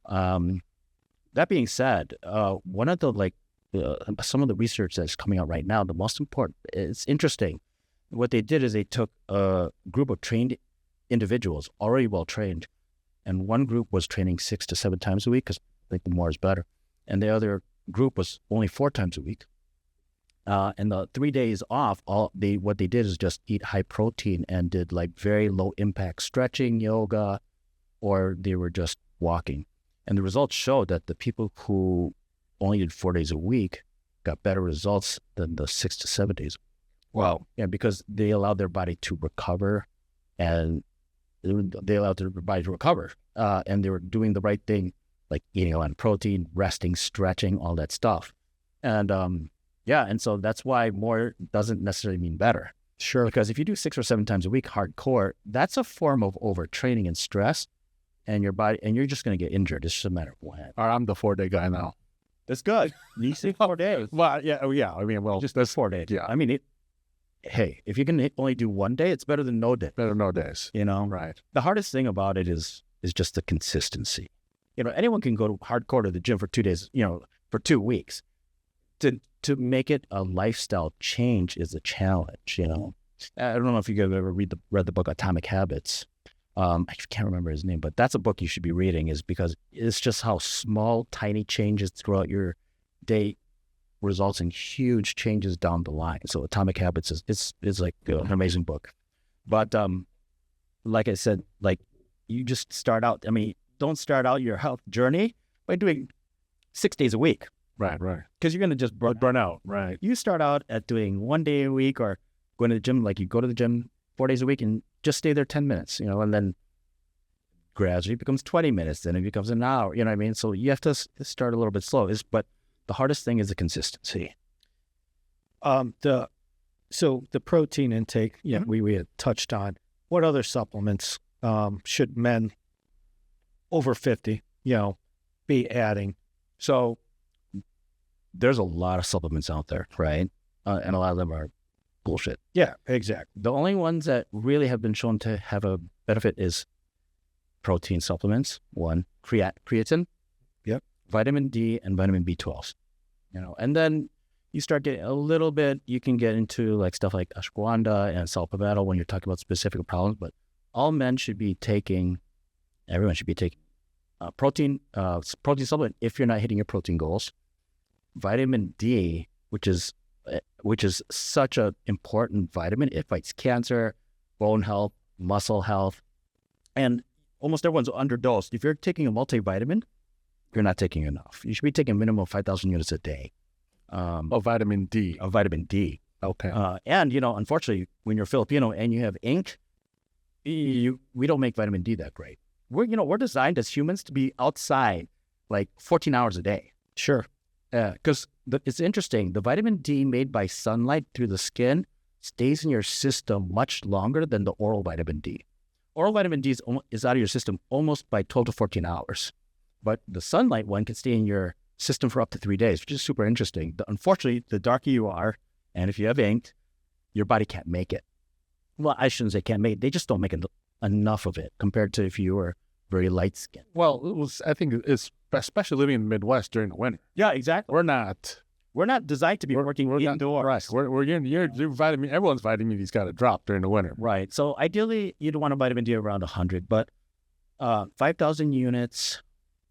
That being said, one of the some of the research that's coming out right now, the most important, it's interesting. What they did is they took a group of trained individuals, already well trained, and one group was training 6 to 7 times a week because I think the more is better, and the other group was only 4 times a week. And the 3 days off, what they did is just eat high protein and did like very low impact stretching, yoga, or they were just walking. And the results showed that the people who only did 4 days a week got better results than the 6 to 7 days. Wow. Yeah, because they allowed their body to recover, and they allowed their body to recover, and they were doing the right thing, like eating a lot of protein, resting, stretching, all that stuff. And and so that's why more doesn't necessarily mean better. Sure. Because if you do 6 or 7 times a week hardcore, that's a form of overtraining and stress, and your body, and you're just going to get injured. It's just a matter of when. All right, I'm the 4-day guy now. That's good. You see 4 days. Well, yeah. I mean, well, Just those 4 days. Yeah. I mean, hey, if you can only do 1 day, it's better than no day. better no days. You know, Right. the hardest thing about it is just the consistency. You know, anyone can go to hardcore to the gym for 2 days, for 2 weeks. To make it a lifestyle change is a challenge, I don't know if you guys ever read the book Atomic Habits. I can't remember his name, but that's a book you should be reading, is because it's just how small, tiny changes throughout your day results in huge changes down the line. So Atomic Habits is like an amazing book. But like I said, like you just start out, don't start out your health journey by doing 6 days a week. Right. Because you're going to just Burn out. Right. You start out at doing 1 day a week, or going to the gym, like you go to the gym 4 days a week and just stay there 10 minutes, and then gradually it becomes 20 minutes, then it becomes an hour, you know what I mean? So you have to start a little bit slow. But the hardest thing is the consistency. The protein intake, we had touched on. What other supplements should men over 50, be adding? So there's a lot of supplements out there, right? And a lot of them are bullshit. Yeah, exactly. The only ones that really have been shown to have a benefit is protein supplements. One, creatine. Yep. Vitamin D and vitamin B12. And then you start getting a little bit, you can get into like stuff like ashwagandha and salpimento when you're talking about specific problems, but everyone should be taking protein supplement if you're not hitting your protein goals. Vitamin D, which is such an important vitamin. It fights cancer, bone health, muscle health, and almost everyone's underdosed. If you're taking a multivitamin, you're not taking enough. You should be taking a minimum of 5,000 units a day. Of vitamin D. Of vitamin D. Okay. And, unfortunately, when you're Filipino and you have ink, we don't make vitamin D that great. We're designed as humans to be outside like 14 hours a day. Sure. Because it's interesting. The vitamin D made by sunlight through the skin stays in your system much longer than the oral vitamin D. Oral vitamin D is out of your system almost by 12 to 14 hours. But the sunlight one can stay in your system for up to 3 days, which is super interesting. Unfortunately, the darker you are, and if you have ink, your body can't make it. Well, I shouldn't say can't make it. They just don't make enough of it compared to if you were very light skinned. Well, I think it's especially living in the Midwest during the winter. Yeah, exactly. We're not designed to be working indoors. Right. Your vitamin. Everyone's vitamin D's got to drop during the winter. Right. So ideally, you'd want a vitamin D around 100, but 5,000 units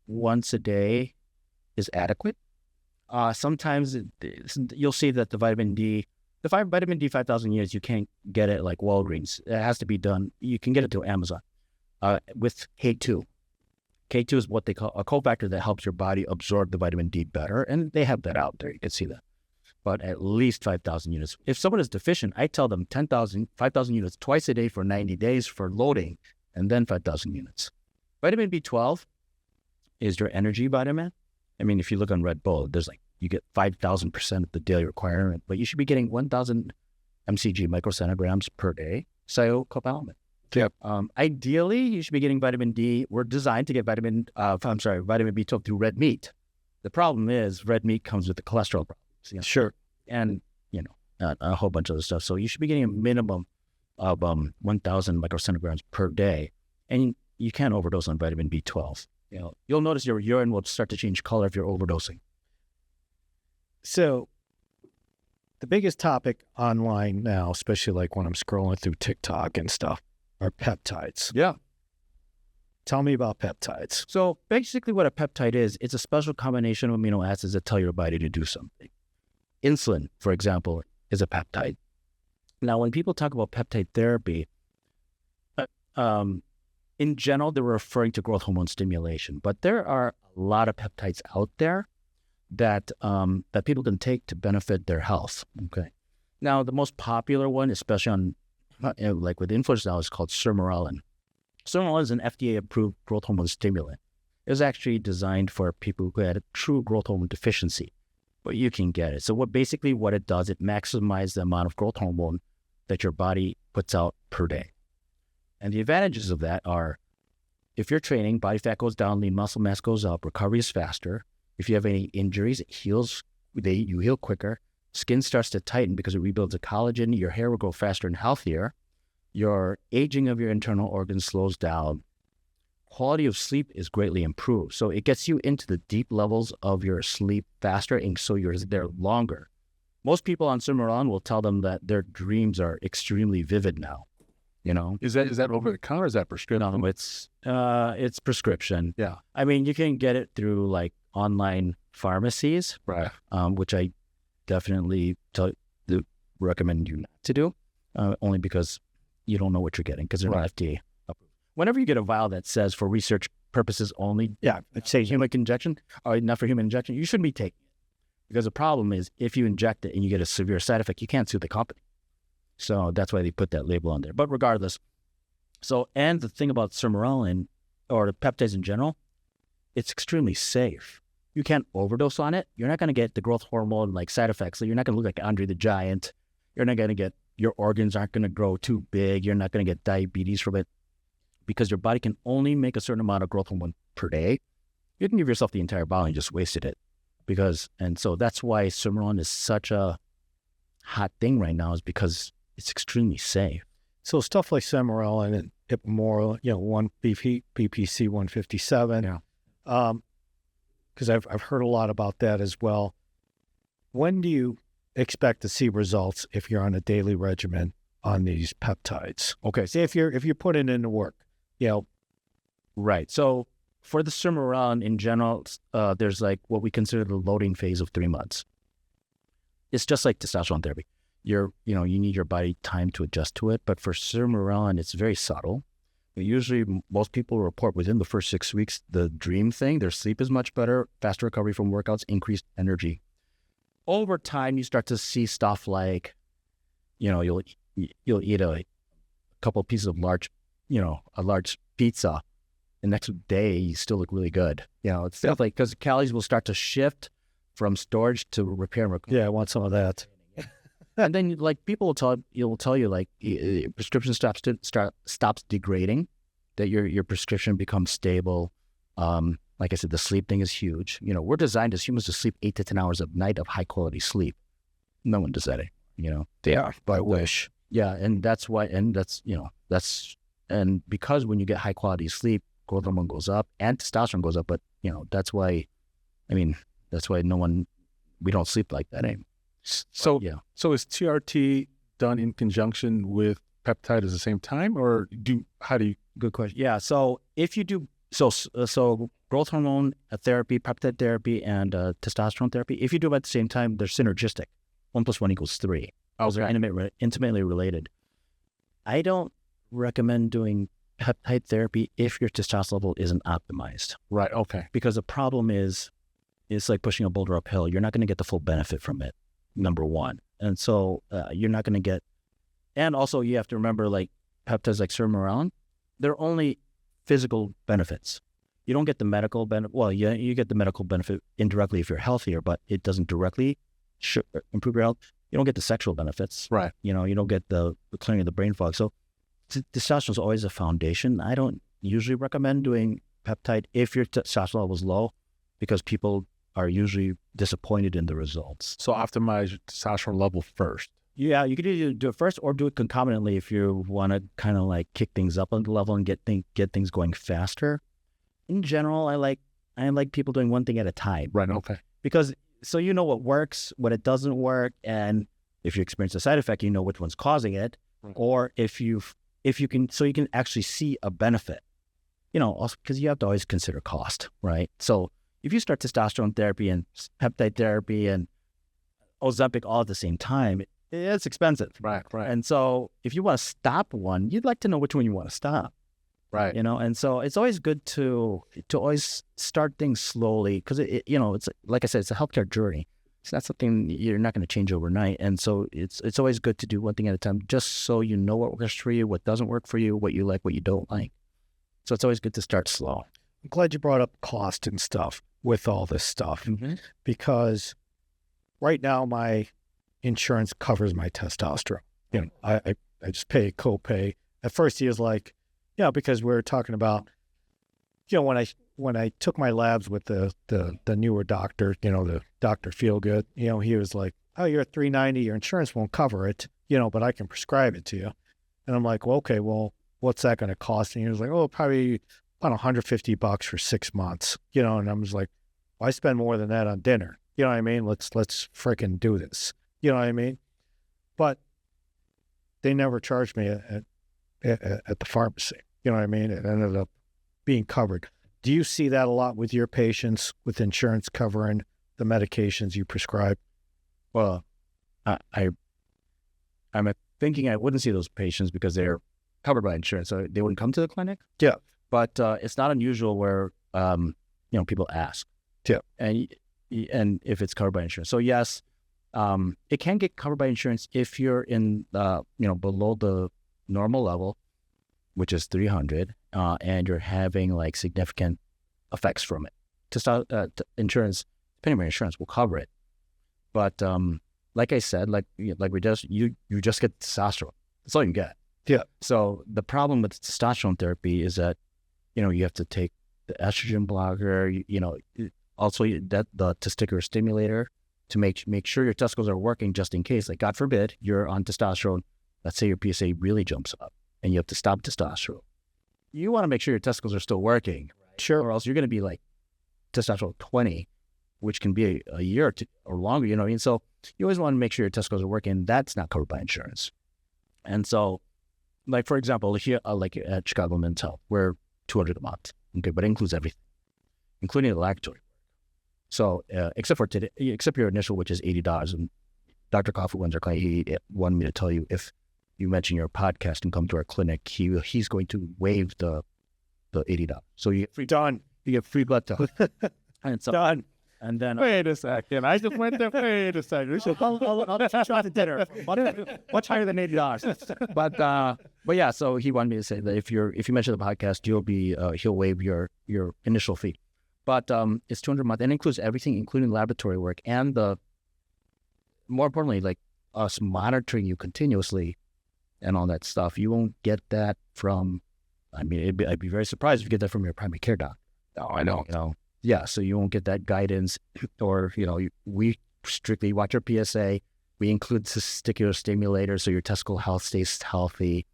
once a day is adequate. Sometimes you'll see that the vitamin D 5,000 units, you can't get it like Walgreens. It has to be done. You can get it through Amazon with K2. K2 is what they call a cofactor that helps your body absorb the vitamin D better, and they have that out there. You can see that. But at least 5,000 units. If someone is deficient, I tell them 5,000 units twice a day for 90 days for loading, and then 5,000 units. Vitamin B12 is your energy vitamin. I mean, if you look on Red Bull, there's you get 5,000% of the daily requirement, but you should be getting 1,000 mcg, microcentigrams per day, cyanocobalamin. Yep. Ideally, you should be getting vitamin D. We're designed to get vitamin B12 through red meat. The problem is red meat comes with the cholesterol problems. Sure. And, a whole bunch of other stuff. So you should be getting a minimum of 1,000 microcentigrams per day. And you can't overdose on vitamin B12. You'll notice your urine will start to change color if you're overdosing. So the biggest topic online now, especially like when I'm scrolling through TikTok and stuff, are peptides. Yeah. Tell me about peptides. So basically what a peptide is, it's a special combination of amino acids that tell your body to do something. insulin, for example, is a peptide. Now, when people talk about peptide therapy, in general, they're referring to growth hormone stimulation, but there are a lot of peptides out there that that people can take to benefit their health. Okay. Now, the most popular one, especially on like with influencers now, is called sermorelin. Sermorelin is an FDA-approved growth hormone stimulant. It was actually designed for people who had a true growth hormone deficiency, but you can get it. So what it does, it maximizes the amount of growth hormone that your body puts out per day. And the advantages of that are, if you're training, body fat goes down, lean muscle mass goes up, recovery is faster. If you have any injuries, it heals. You heal quicker. Skin starts to tighten because it rebuilds the collagen. Your hair will grow faster and healthier. Your aging of your internal organs slows down. Quality of sleep is greatly improved. So it gets you into the deep levels of your sleep faster, and so you're there longer. Most people on sermorelin will tell them that their dreams are extremely vivid now. You know, is that over the counter? Or is that prescription? No, it's prescription. Yeah, I mean, you can get it through like online pharmacies, right? Which I definitely recommend you not to do, only because you don't know what you're getting because they're not FDA approved. Whenever you get a vial that says for research purposes only, it says human injection or not for human injection, you shouldn't be taking it, because the problem is if you inject it and you get a severe side effect, you can't sue the company. So that's why they put that label on there. But regardless, and the thing about sermorelin or the peptides in general, it's extremely safe. You can't overdose on it. You're not going to get the growth hormone like side effects. So you're not going to look like Andre the Giant. You're not going to get, your organs aren't going to grow too big. You're not going to get diabetes from it, because your body can only make a certain amount of growth hormone per day. You can give yourself the entire bottle and just wasted it. And so that's why sermorelin is such a hot thing right now, is because it's extremely safe. So stuff like sermorelin and ipamorelin, BPC 157. Yeah. Because I've heard a lot about that as well. When do you expect to see results if you're on a daily regimen on these peptides? Okay. Say if you're putting in the work, Right. So for the sermorelin in general, there's like what we consider the loading phase of 3 months. It's just like testosterone therapy. You need your body time to adjust to it. But for sermorelin, it's very subtle. Usually, most people report within the first 6 weeks, the dream thing, their sleep is much better, faster recovery from workouts, increased energy. Over time, you start to see stuff like, you'll eat a couple of pieces of a large pizza. The next day, you still look really good. It's stuff like, because calories will start to shift from storage to repair and recovery. Yeah, I want some of that. And then, like, people will tell you, like, prescription stops degrading, that your prescription becomes stable. Like I said, the sleep thing is huge. We're designed as humans to sleep 8 to 10 hours a night of high quality sleep. No one does that, Yeah, I wish. Yeah, and that's why, and because when you get high quality sleep, growth hormone goes up and testosterone goes up. But that's why, we don't sleep like that anymore. So is TRT done in conjunction with peptide at the same time, or how do you? Good question. Yeah. So if you do, so growth hormone therapy, peptide therapy, and testosterone therapy, if you do them at the same time, they're synergistic. 1 + 1 = 3. Those are intimately related. I don't recommend doing peptide therapy if your testosterone level isn't optimized. Right. Okay. Because the problem is, it's like pushing a boulder uphill. You're not going to get the full benefit from it. Number one. And so you're not going to get, and also you have to remember, like peptides like sermorelin, they're only physical benefits. You don't get the medical benefit. Well, yeah, you get the medical benefit indirectly if you're healthier, but it doesn't directly improve your health. You don't get the sexual benefits. Right. You don't get the clearing of the brain fog. So testosterone is always a foundation. I don't usually recommend doing peptide if your testosterone level is low, because people are usually disappointed in the results. So optimize your testosterone level first. Yeah, you could either do it first or do it concomitantly if you want to kind of like kick things up on the level and get things going faster. In general, I like people doing one thing at a time. Right. Okay. Because so you know what works, what it doesn't work, and if you experience a side effect, you know which one's causing it, right. Or if you can actually see a benefit. Also because you have to always consider cost, right? So if you start testosterone therapy and peptide therapy, and Ozempic all at the same time, it's expensive. Right. And so if you want to stop one, you'd like to know which one you want to stop. Right. And so it's always good to always start things slowly because it's like I said, it's a healthcare journey. It's not something you're not going to change overnight. And so it's always good to do one thing at a time, just so you know what works for you, what doesn't work for you, what you like, what you don't like. So it's always good to start slow. I'm glad you brought up cost and stuff with all this stuff because right now my insurance covers my testosterone. I just pay a copay. At first he was like, because we were talking about, when I took my labs with the newer doctor, the Dr. Feelgood, he was like, oh, you're at $390, your insurance won't cover it, but I can prescribe it to you. And I'm like, well, okay, well, what's that going to cost? And he was like, oh, probably about $150 for 6 months, and I was like, well, I spend more than that on dinner. You know what I mean? Let's frickin' do this. You know what I mean? But they never charged me at the pharmacy. You know what I mean? It ended up being covered. Do you see that a lot with your patients, with insurance covering the medications you prescribe? Well, I'm thinking I wouldn't see those patients because they're covered by insurance, so they wouldn't come to the clinic. Yeah. But it's not unusual where people ask. Yeah. And if it's covered by insurance. So yes, it can get covered by insurance if you're in below the normal level, which is 300, and you're having like significant effects from it. Insurance, depending on insurance, will cover it. But like I said, you just get testosterone. That's all you get. Yeah. So the problem with testosterone therapy is that, you have to take the estrogen blocker, also the testicular stimulator to make sure your testicles are working just in case. Like God forbid you're on testosterone. Let's say your PSA really jumps up and you have to stop testosterone. You want to make sure your testicles are still working, Sure. or else you're going to be like testosterone 20, which can be a year or longer. You know what I mean? So you always want to make sure your testicles are working. That's not covered by insurance. And so, like for example, here, like at Chicagoland Health, we're $200 a month. Okay, but it includes everything, including the laboratory. So except for your initial, which is $80, and Dr. Coffee runs our clinic. He wanted me to tell you, if you mention your podcast and come to our clinic, he's going to waive the $80. So you get free Done. You get free blood test. And so, Done. And then Wait a second. I just went there. Wait a second. I'll treat you out to dinner, much higher than $80. But yeah, so he wanted me to say that if you mention the podcast, he'll waive your initial fee. But it's $200 a month, and includes everything, including laboratory work and more importantly, like us monitoring you continuously and all that stuff. You won't get that from. I'd be very surprised if you get that from your primary care doc. No, I know. Yeah, so you won't get that guidance, or we strictly watch your PSA. We include testicular stimulator so your testicle health stays healthy.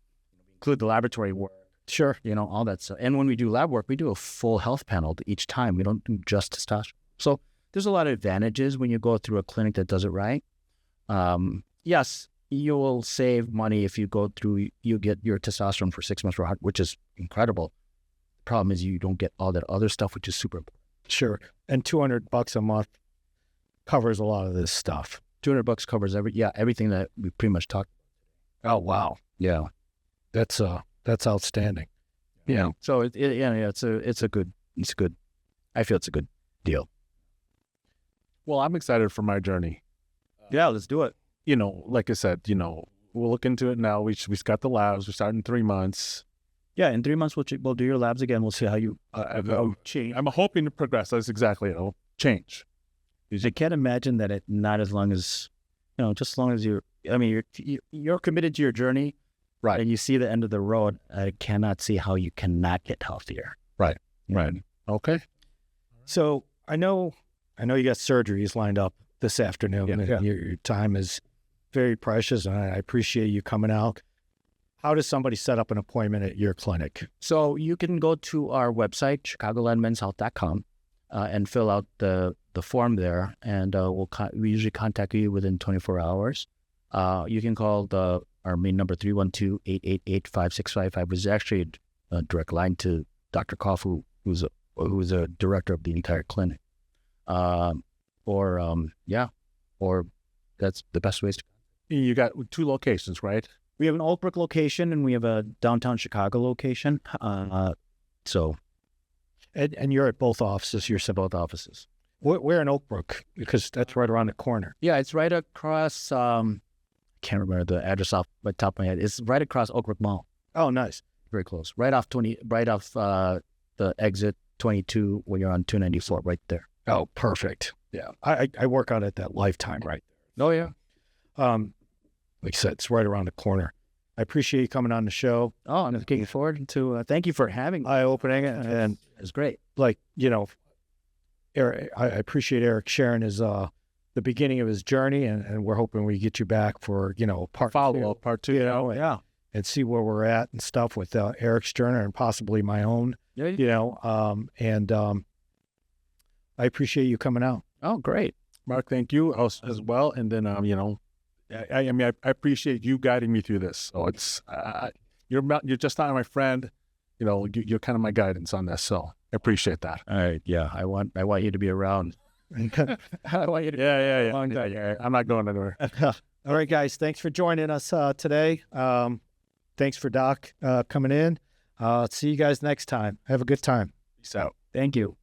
We include the laboratory work. Sure. All that stuff. And when we do lab work, we do a full health panel each time. We don't do just testosterone. So there's a lot of advantages when you go through a clinic that does it right. Yes, you will save money if you get your testosterone for 6 months, which is incredible. The problem is you don't get all that other stuff, which is super important. Sure. And $200 a month covers a lot of this stuff. $200 covers everything that we pretty much talked Oh, wow. Yeah. That's outstanding. Yeah. So it's a good, I feel it's a good deal. Well, I'm excited for my journey. Yeah, let's do it. Like I said, we'll look into it now. We got the labs. We're starting in 3 months. Yeah, in 3 months we'll do your labs again. We'll see how you change. I'm hoping to progress. That's exactly it. It'll change. I can't imagine that it not as long as just as long as you're committed to your journey, right? And you see the end of the road. I cannot see how you cannot get healthier. Right. Right. Okay. So I know you got surgeries lined up this afternoon. Yeah. Your time is very precious, and I appreciate you coming out. How does somebody set up an appointment at your clinic? So you can go to our website, chicagolandmenshealth.com, and fill out the form there, and we usually contact you within 24 hours. You can call our main number, 312-888-5655, which is actually a direct line to Dr. Koff, who's a director of the entire clinic. Or that's the best ways to. You got 2 locations, right? We have an Oak Brook location and we have a downtown Chicago location. So And you're at both offices yourself. both offices. Where in Oak Brook? Because that's right around the corner. Yeah, it's right across. Can't remember the address off the top of my head. It's right across Oak Brook Mall. Oh, nice. Very close. Right off the exit 22 when you're on 294. Right there. Oh, perfect. Yeah, I work out at that Lifetime right there. Oh yeah. Like I said, it's right around the corner. I appreciate you coming on the show. Oh, I'm looking forward to. Thank you for having me. Eye-opening, and It's great. like, Eric, I appreciate Eric sharing his the beginning of his journey, and we're hoping we get you back for part Follow-up, part 2. two, and see where we're at and stuff with Eric's journey and possibly my own. Yeah. I appreciate you coming out. Oh, great. Marc, thank you as well. And then, I appreciate you guiding me through this. So it's you're just not my friend. You're kind of my guidance on this. So I appreciate that. All right. Yeah. I want you to be around. I want you to. Yeah. Long time. Yeah, I'm not going anywhere. All right, guys. Thanks for joining us today. Thanks for Doc coming in. See you guys next time. Have a good time. Peace out. Thank you.